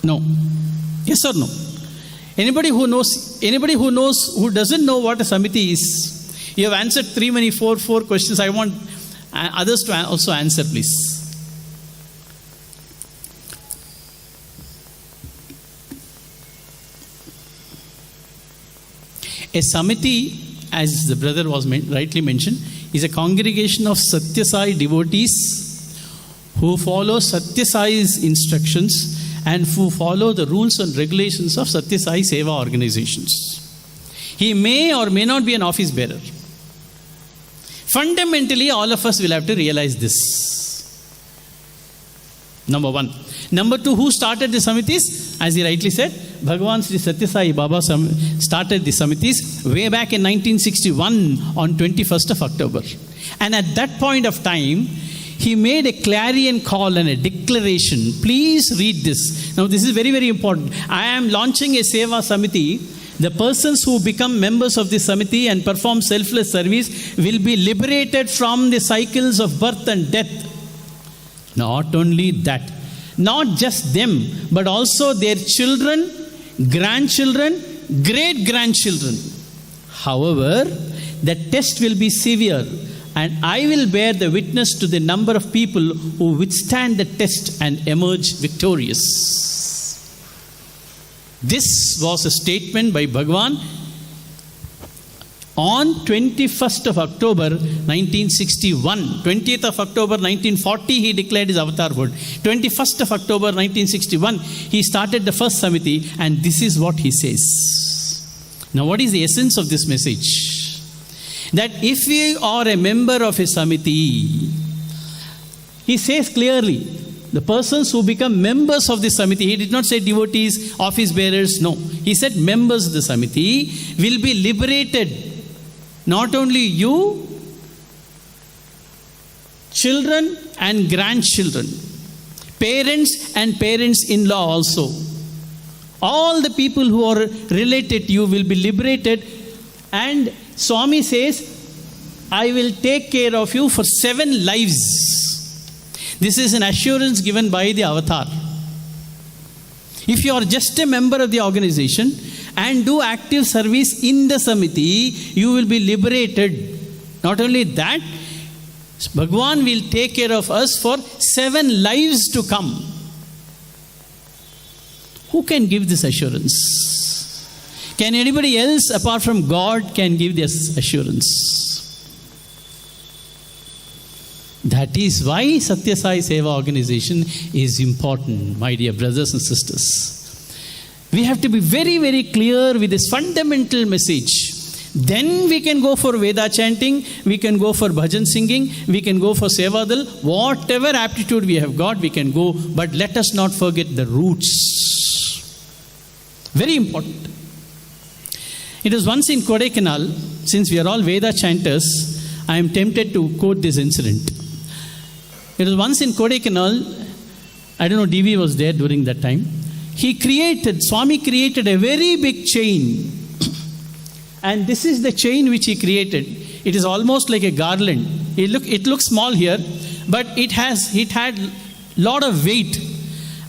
No. Yes or no? Anybody who who doesn't know what a Samiti is? You have answered four questions. I want others to also answer, please. A Samiti, as the brother was rightly mentioned, is a congregation of Sathya Sai devotees who follow Sathya Sai's instructions and who follow the rules and regulations of Sathya Sai Seva organizations. He may or may not be an office bearer. Fundamentally, all of us will have to realize this. Number one. Number two, who started the Samitis? As he rightly said, Bhagawan Sri Sathya Sai Baba started the Samitis way back in 1961 on 21st of October. And at that point of time, he made a clarion call and a declaration. Please read this. Now, this is very, very important. I am launching a Seva Samiti. The persons who become members of this Samiti and perform selfless service will be liberated from the cycles of birth and death. Not only that, not just them, but also their children, grandchildren, great-grandchildren. However, the test will be severe, and I will bear the witness to the number of people who withstand the test and emerge victorious. This was a statement by Bhagawan on 21st of October 1961. 20th of October 1940 he declared his avatarhood. 21st of October 1961 he started the first Samiti, and this is what he says. Now, what is the essence of this message? That if we are a member of a Samiti, he says clearly, the persons who become members of the Samiti, he did not say devotees, office bearers, no. He said members of the Samiti will be liberated. Not only you, children and grandchildren, parents and parents-in-law also. All the people who are related to you will be liberated, and Swami says, I will take care of you for 7 lives. This is an assurance given by the avatar. If you are just a member of the organization and do active service in the Samiti, you will be liberated. Not only that, Bhagavan will take care of us for 7 lives to come. Who can give this assurance? Can anybody else apart from God can give this assurance? That is why Sathya Sai Seva organization is important, my dear brothers and sisters. We have to be very, very clear with this fundamental message. Then we can go for Veda chanting, we can go for bhajan singing, we can go for Sevadal. Whatever aptitude we have got, we can go. But let us not forget the roots. Very important. It was once in Kodaikanal, since we are all Veda chanters, I am tempted to quote this incident. It was once in Kodaikanal, I don't know, DV was there during that time. Swami created a very big chain. And this is the chain which he created. It is almost like a garland. It looks small here, but it had lot of weight.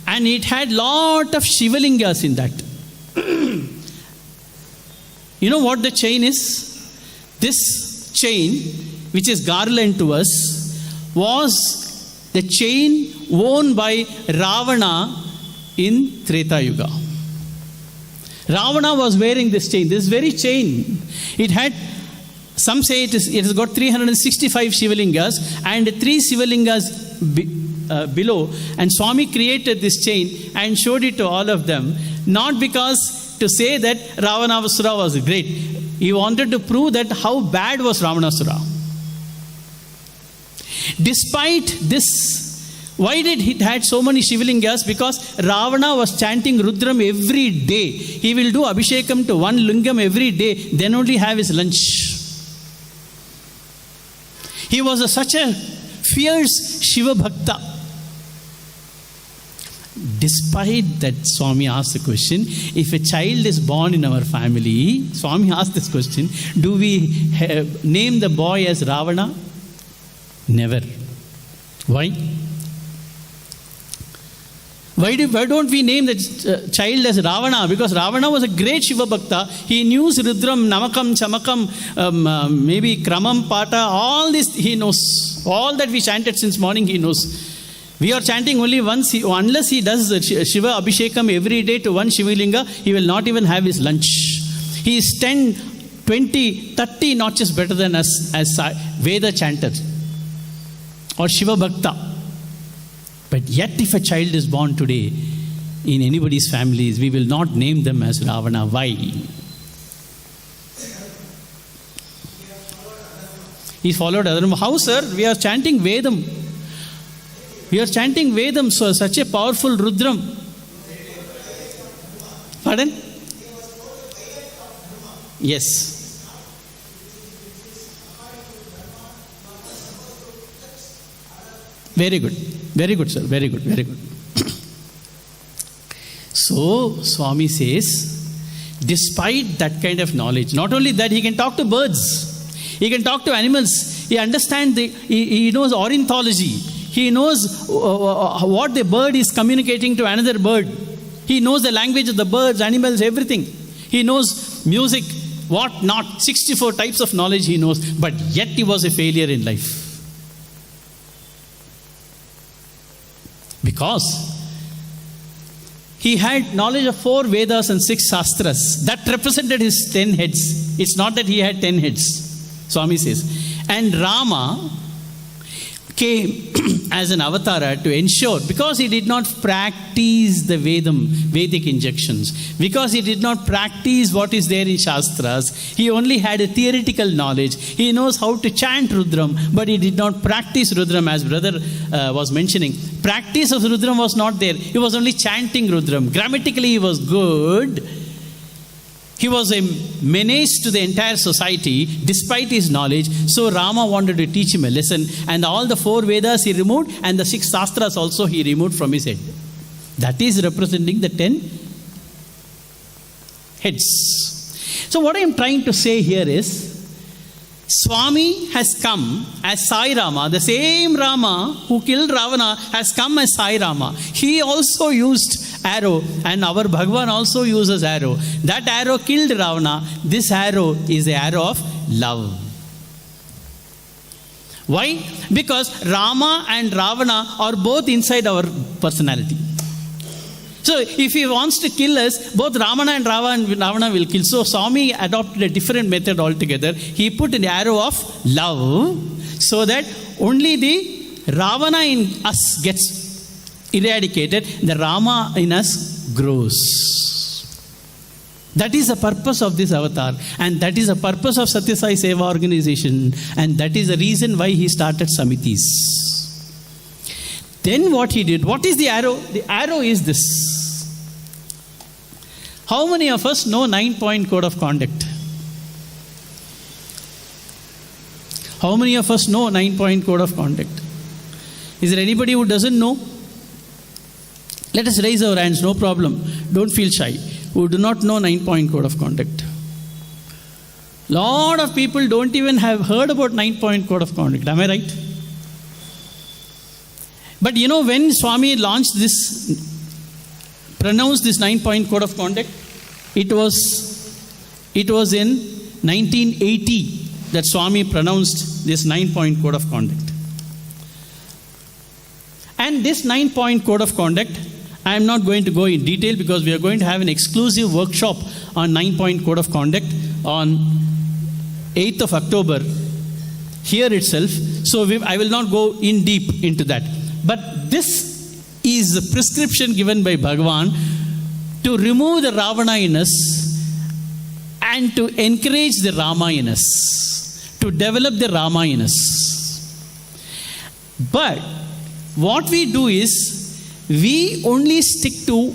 And it had lot of Shivalingas in that. You know what the chain is? This chain, which is garland to us, was the chain worn by Ravana in Treta Yuga. Ravana was wearing this chain, this very chain. It had, some say it has got 365 Shivalingas and 3 Shivalingas below. And Swami created this chain and showed it to all of them. Not because to say that Ravanasura was great. He wanted to prove that how bad was Ravanasura. Despite this, why did it had so many Shivalingas? Because Ravana was chanting Rudram every day. He will do Abhishekam to one lingam every day, then only have his lunch. He was such a fierce Shiva Bhakta. Despite that, Swami asked the question, if a child is born in our family, Swami asked this question, do we name the boy as Ravana? Never. Why? Why don't we name the child as Ravana? Because Ravana was a great Shiva Bhakta. He knew Rudram, Namakam, Chamakam, maybe Kramam, Pata, all this he knows. All that we chanted since morning he knows. We are chanting only once, unless he does Shiva Abhishekam every day to one Shivalinga, he will not even have his lunch. He is 10, 20, 30 notches better than us as Veda chanter or Shiva Bhakta. But yet if a child is born today in anybody's families, we will not name them as Ravana. Why? He followed Bhadram. How, sir? We are chanting Vedam. We are chanting Vedam, so such a powerful Rudram. Pardon? Yes. Very good. Very good, sir. Very good. Very good. So, Swami says, despite that kind of knowledge, not only that, he can talk to birds. He can talk to animals. He understands, he knows ornithology. He knows what the bird is communicating to another bird. He knows the language of the birds, animals, everything. He knows music, what not. 64 types of knowledge he knows. But yet he was a failure in life. Because he had knowledge of 4 Vedas and 6 Shastras. That represented his 10 heads. It's not that he had 10 heads, Swami says. And Rama came as an avatar to ensure, because he did not practice the Vedic injunctions, because he did not practice what is there in Shastras, he only had a theoretical knowledge. He knows how to chant Rudram, but he did not practice Rudram, as brother was mentioning. Practice of Rudram was not there. He was only chanting Rudram. Grammatically he was good. He was a menace to the entire society despite his knowledge. So Rama wanted to teach him a lesson, and all the 4 Vedas he removed, and the 6 Shastras also he removed from his head. That is representing the 10 heads. So what I am trying to say here is, Swami has come as Sai Rama. The same Rama who killed Ravana has come as Sai Rama. He also used arrow, and our Bhagawan also uses arrow. That arrow killed Ravana. This arrow is the arrow of love. Why? Because Rama and Ravana are both inside our personality. So if he wants to kill us, both Ramana and Ravana will kill. So Swami adopted a different method altogether. He put an arrow of love so that only the Ravana in us gets eradicated. The Rama in us grows. That is the purpose of this avatar, and that is the purpose of Sathya Sai Seva organization, and that is the reason why he started Samitis. Then what he did, what is the arrow? The arrow is this. How many of us know 9-point code of conduct? How many of us know 9-point code of conduct? Is there anybody who doesn't know? Let us raise our hands, no problem. Don't feel shy. Who do not know 9-point code of conduct? Lot of people don't even have heard about 9-point code of conduct. Am I right? But you know, when Swami launched this, pronounced this 9-point code of conduct, it was in 1980 that Swami pronounced this 9-point code of conduct. And this 9-point code of conduct, I am not going to go in detail because we are going to have an exclusive workshop on 9-point code of conduct on 8th of October here itself. So I will not go in deep into that. But this is the prescription given by Bhagawan to remove the Ravana in us and to encourage the Rama in us, to develop the Rama in us. But what we do is, we only stick to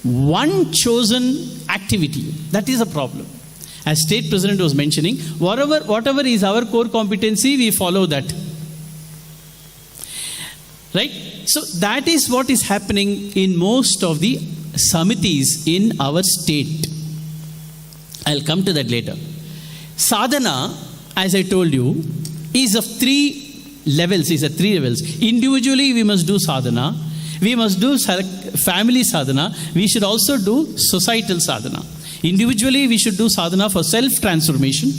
one chosen activity. That is a problem. As State President was mentioning, whatever is our core competency, we follow that. Right? So that is what is happening in most of the samitis in our state. I'll come to that later. Sadhana, as I told you, is of three levels. Individually, we must do sadhana. We must do family sadhana. We should also do societal sadhana. Individually, we should do sadhana for self-transformation.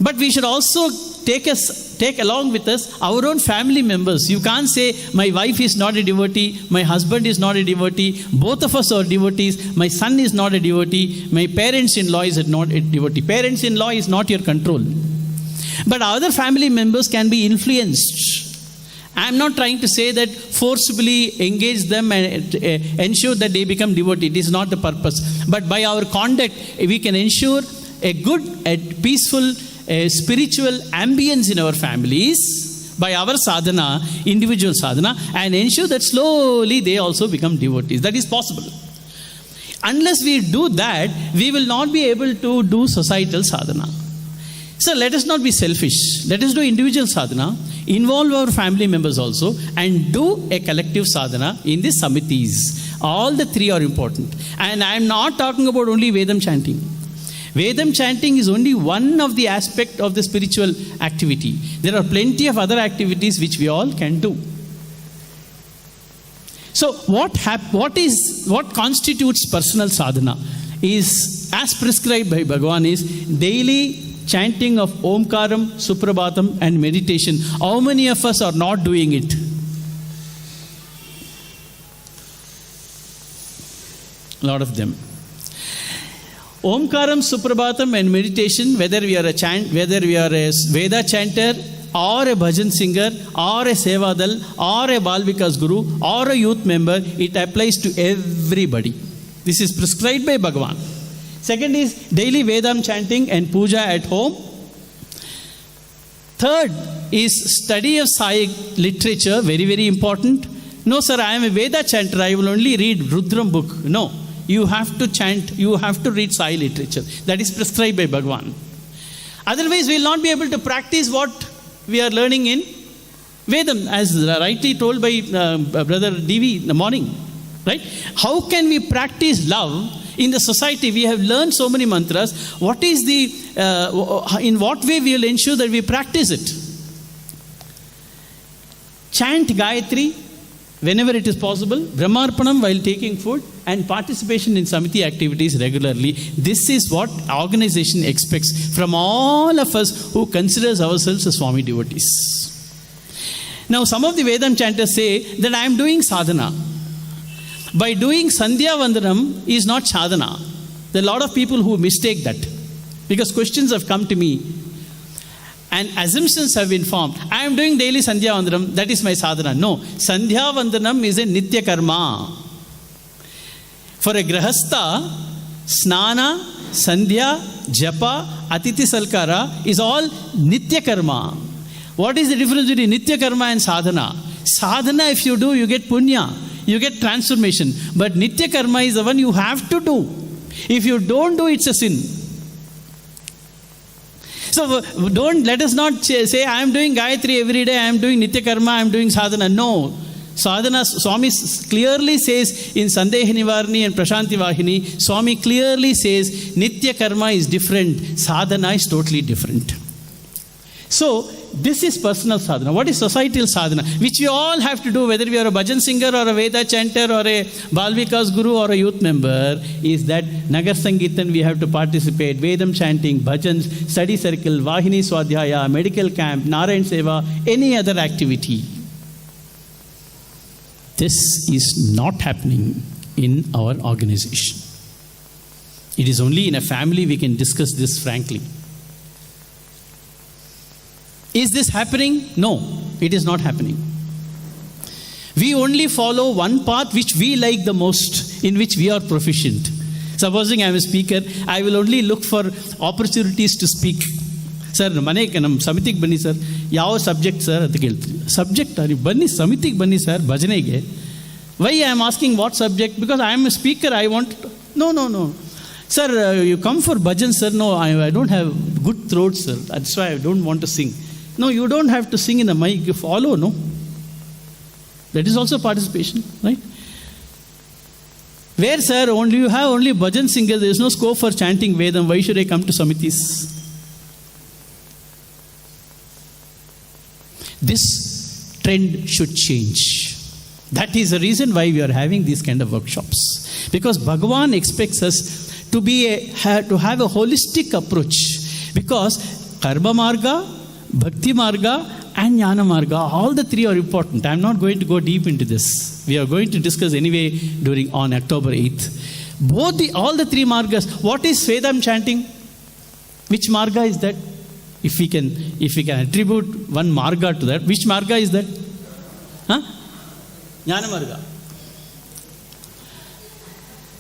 But we should also take along with us our own family members. You can't say, my wife is not a devotee, my husband is not a devotee, both of us are devotees, my son is not a devotee, my parents-in-law is not a devotee. Parents-in-law is not your control. But other family members can be influenced. I am not trying to say that forcibly engage them and ensure that they become devotees. It is not the purpose. But by our conduct, we can ensure a good, peaceful, spiritual ambience in our families by our sadhana, individual sadhana, and ensure that slowly they also become devotees. That is possible. Unless we do that, we will not be able to do societal sadhana. So let us not be selfish. Let us do individual sadhana, involve our family members also, and do a collective sadhana in the samitis. All the three are important. And I am not talking about only Vedam chanting. Vedam chanting is only one of the aspects of the spiritual activity. There are plenty of other activities which we all can do. So what constitutes personal sadhana is, as prescribed by Bhagawan, is daily chanting of Omkaram, Suprabhatam and meditation. How many of us are not doing it? A lot of them. Omkaram, Suprabhatam and meditation, whether we are a Veda chanter or a bhajan singer or a sevadal or a Balvikas guru or a youth member, it applies to everybody. This is prescribed by Bhagavan. Second is daily Vedam chanting and puja at home. Third is study of Sai literature, very, very important. No, sir, I am a Veda chanter, I will only read Rudram book. No, you have to chant, you have to read Sai literature. That is prescribed by Bhagavan. Otherwise, we will not be able to practice what we are learning in Vedam, as rightly told by Brother DV in the morning. Right? How can we practice love in the society? We have learned so many mantras. What is in what way we will ensure that we practice it? Chant Gayatri whenever it is possible, Brahmarpanam while taking food, and participation in Samiti activities regularly. This is what organization expects from all of us who considers ourselves as Swami devotees. Now, some of the Vedam chanters say that I am doing sadhana. By doing Sandhya Vandanam is not sadhana. There are a lot of people who mistake that, because questions have come to me and assumptions have been formed. I am doing daily Sandhya Vandanam, that is my sadhana. No, Sandhya Vandanam is a Nitya Karma. For a Grahastha, Snana, Sandhya, Japa, Atiti Salkara is all Nitya Karma. What is the difference between Nitya Karma and sadhana? Sadhana, if you do, you get punya, you get transformation. But Nitya Karma is the one you have to do. If you don't do, it's a sin. So let us not say, I am doing Gayatri every day, I am doing Nitya Karma, I am doing sadhana. No. Sadhana, Swami clearly says in Sandeha Nivarni and Prashanti Vahini, Swami clearly says Nitya Karma is different, sadhana is totally different. So, this is personal sadhana. What is societal sadhana? Which we all have to do, whether we are a bhajan singer or a Veda chanter or a Balvikas guru or a youth member, is that Nagar Sangeetan we have to participate, Vedam chanting, bhajans, study circle, Vahini Swadhyaya, medical camp, Narayan Seva, any other activity. This is not happening in our organization. It is only in a family we can discuss this frankly. Is this happening? No, it is not happening. We only follow one path which we like the most, in which we are proficient. Supposing I am a speaker, I will only look for opportunities to speak. Sir, mane kanam samitik bani sir. Yao subject sir? Subject ari bani samitik bani sir bhajanege. Why I am asking what subject? Because I am a speaker. I want to. No. Sir, you come for bhajan, sir. No, I don't have good throat, sir. That's why I don't want to sing. No, you don't have to sing in the mic. You follow, no? That is also participation, right? Where, sir, you have only bhajan singers, there is no scope for chanting Vedam. Why should I come to Samitis? This trend should change. That is the reason why we are having these kind of workshops. Because Bhagawan expects us to have a holistic approach. Because Karma Marga, Bhakti Marga and Jnana Marga, all the three are important. I am not going to go deep into this. We are going to discuss anyway on October 8th. All the three margas. What is Vedam chanting? Which marga is that? If we can attribute one marga to that, which marga is that? Huh? Jnana Marga.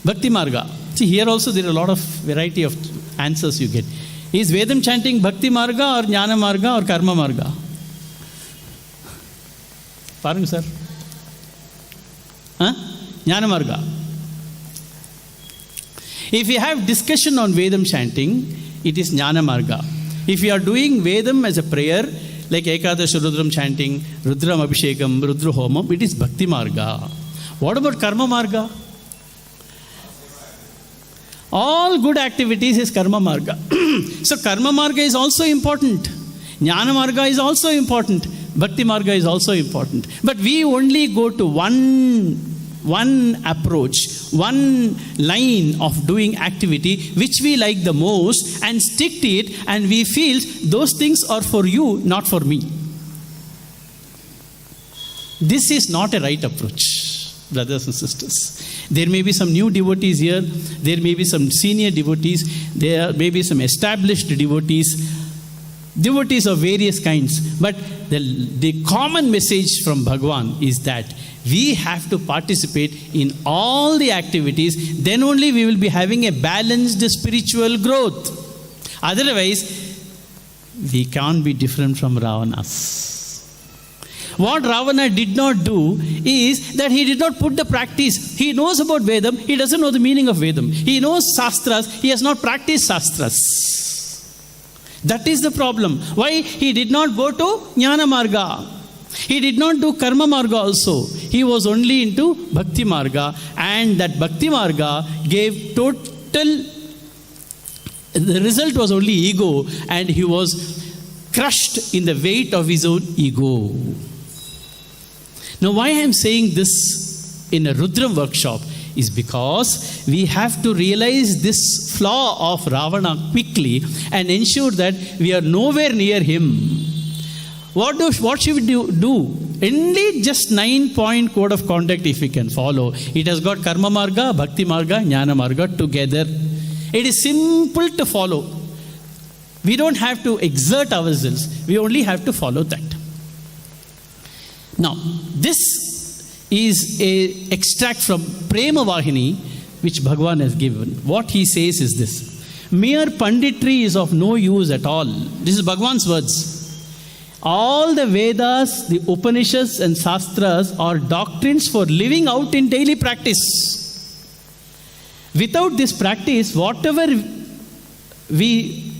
Bhakti Marga. See, here also there are a lot of variety of answers you get. Is Vedam chanting Bhakti Marga or Jnana Marga or Karma Marga? Parang sir? Huh? Jnana Marga. If you have discussion on Vedam chanting, it is Jnana Marga. If you are doing Vedam as a prayer, like Ekadash Rudram chanting, Rudram Abhishekam, Rudra Homam, it is Bhakti Marga. What about Karma Marga? All good activities is Karma Marga. So Karma Marga is also important. Jnana Marga is also important. Bhakti Marga is also important. But we only go to one approach, one line of doing activity which we like the most and stick to it, and we feel those things are for you, not for me. This is not a right approach, brothers and sisters. There may be some new devotees here, there may be some senior devotees, there may be some established devotees of various kinds, but the common message from Bhagavan is that we have to participate in all the activities, then only we will be having a balanced spiritual growth. Otherwise, we can't be different from Ravanas. What Ravana did not do is that he did not put the practice. He knows about Vedam, he doesn't know the meaning of Vedam. He knows Shastras, he has not practiced Shastras. That is the problem. Why he did not go to Jnana Marga? He did not do Karma Marga also. He was only into Bhakti Marga, and that Bhakti Marga gave total, the result was only ego, and he was crushed in the weight of his own ego. Now why I am saying this in a Rudram workshop is because we have to realize this flaw of Ravana quickly and ensure that we are nowhere near him. What should we do? Only just 9-point code of conduct if we can follow. It has got Karma Marga, Bhakti Marga, Jnana Marga together. It is simple to follow. We don't have to exert ourselves. We only have to follow that. Now, this is an extract from Prema Vahini, which Bhagavan has given. What he says is this: mere panditry is of no use at all. This is Bhagavan's words. All the Vedas, the Upanishads and Shastras are doctrines for living out in daily practice. Without this practice, whatever we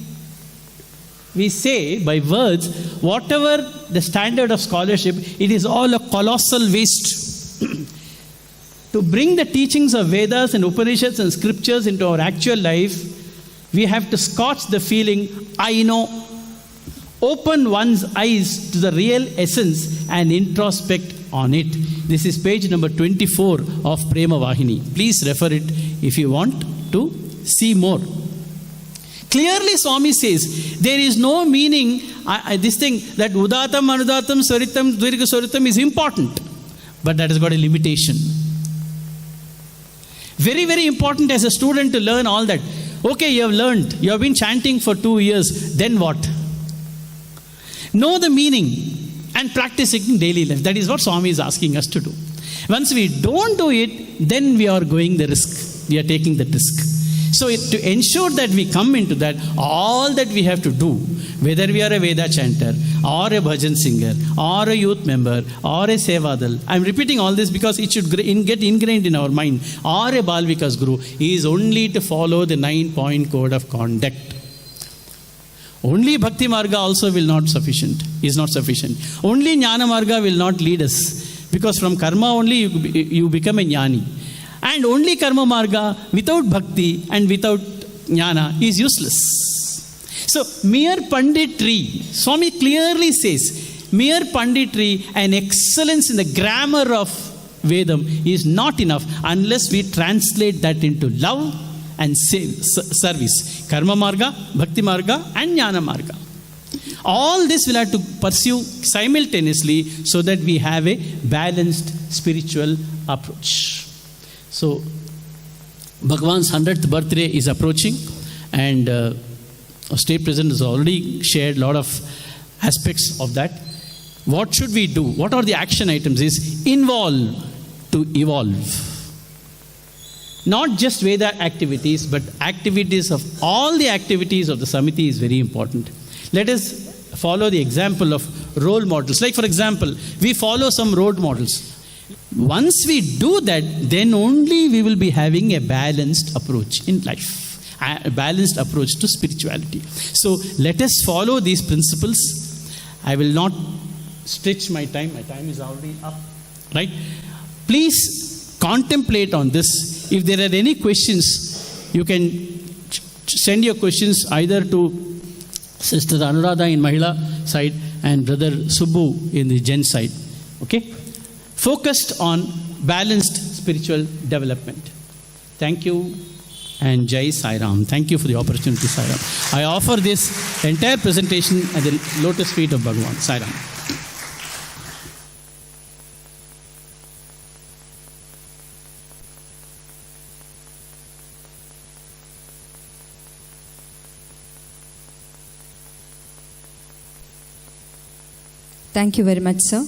say by words, whatever the standard of scholarship, it is all a colossal waste. To bring the teachings of Vedas and Upanishads and scriptures into our actual life, we have to scotch the feeling, I know. Open one's eyes to the real essence and introspect on it. This is page number 24 of Prema Vahini. Please refer it if you want to see more. Clearly Swami says there is no meaning, this thing that Udatam, Anudatam, Swaritam, Dvirga Swaritam is important, but that has got a limitation. Very, very important as a student to learn all that. Okay, you have learned, you have been chanting for 2 years, then what? Know the meaning and practice it in daily life. That is what Swami is asking us to do. Once we don't do it, then we are going the risk. We are taking the risk. So to ensure that we come into that, all that we have to do, whether we are a Veda chanter or a bhajan singer or a youth member or a Sevadal, I'm repeating all this because it should get ingrained in our mind, or a Bal Vikas Guru, is only to follow the 9-point code of conduct. Only Bhakti Marga also is not sufficient. Only Jnana Marga will not lead us, because from karma only you become a jnani. And only Karma Marga without Bhakti and without Jnana is useless. So mere panditry, Swami clearly says, mere panditry and excellence in the grammar of Vedam is not enough unless we translate that into love and service. Karma Marga, Bhakti Marga and Jnana Marga. All this will have to pursue simultaneously so that we have a balanced spiritual approach. So, Bhagawan's 100th birthday is approaching, and our State President has already shared a lot of aspects of that. What should we do? What are the action items? Is involve to evolve. Not just Veda activities, but activities of all the activities of the Samiti is very important. Let us follow the example of role models. Like, for example, we follow some role models. Once we do that, then only we will be having a balanced approach in life, a balanced approach to spirituality. So let us follow these principles. I will not stretch my time. My time is already up. Right? Please contemplate on this. If there are any questions, you can send your questions either to Sister Anuradha in Mahila side and Brother Subbu in the Gents side. Okay? Focused on balanced spiritual development. Thank you, and Jai Sai Ram. Thank you for the opportunity, Sai Ram. I offer this entire presentation at the lotus feet of Bhagawan. Sai Ram. Thank you very much, sir.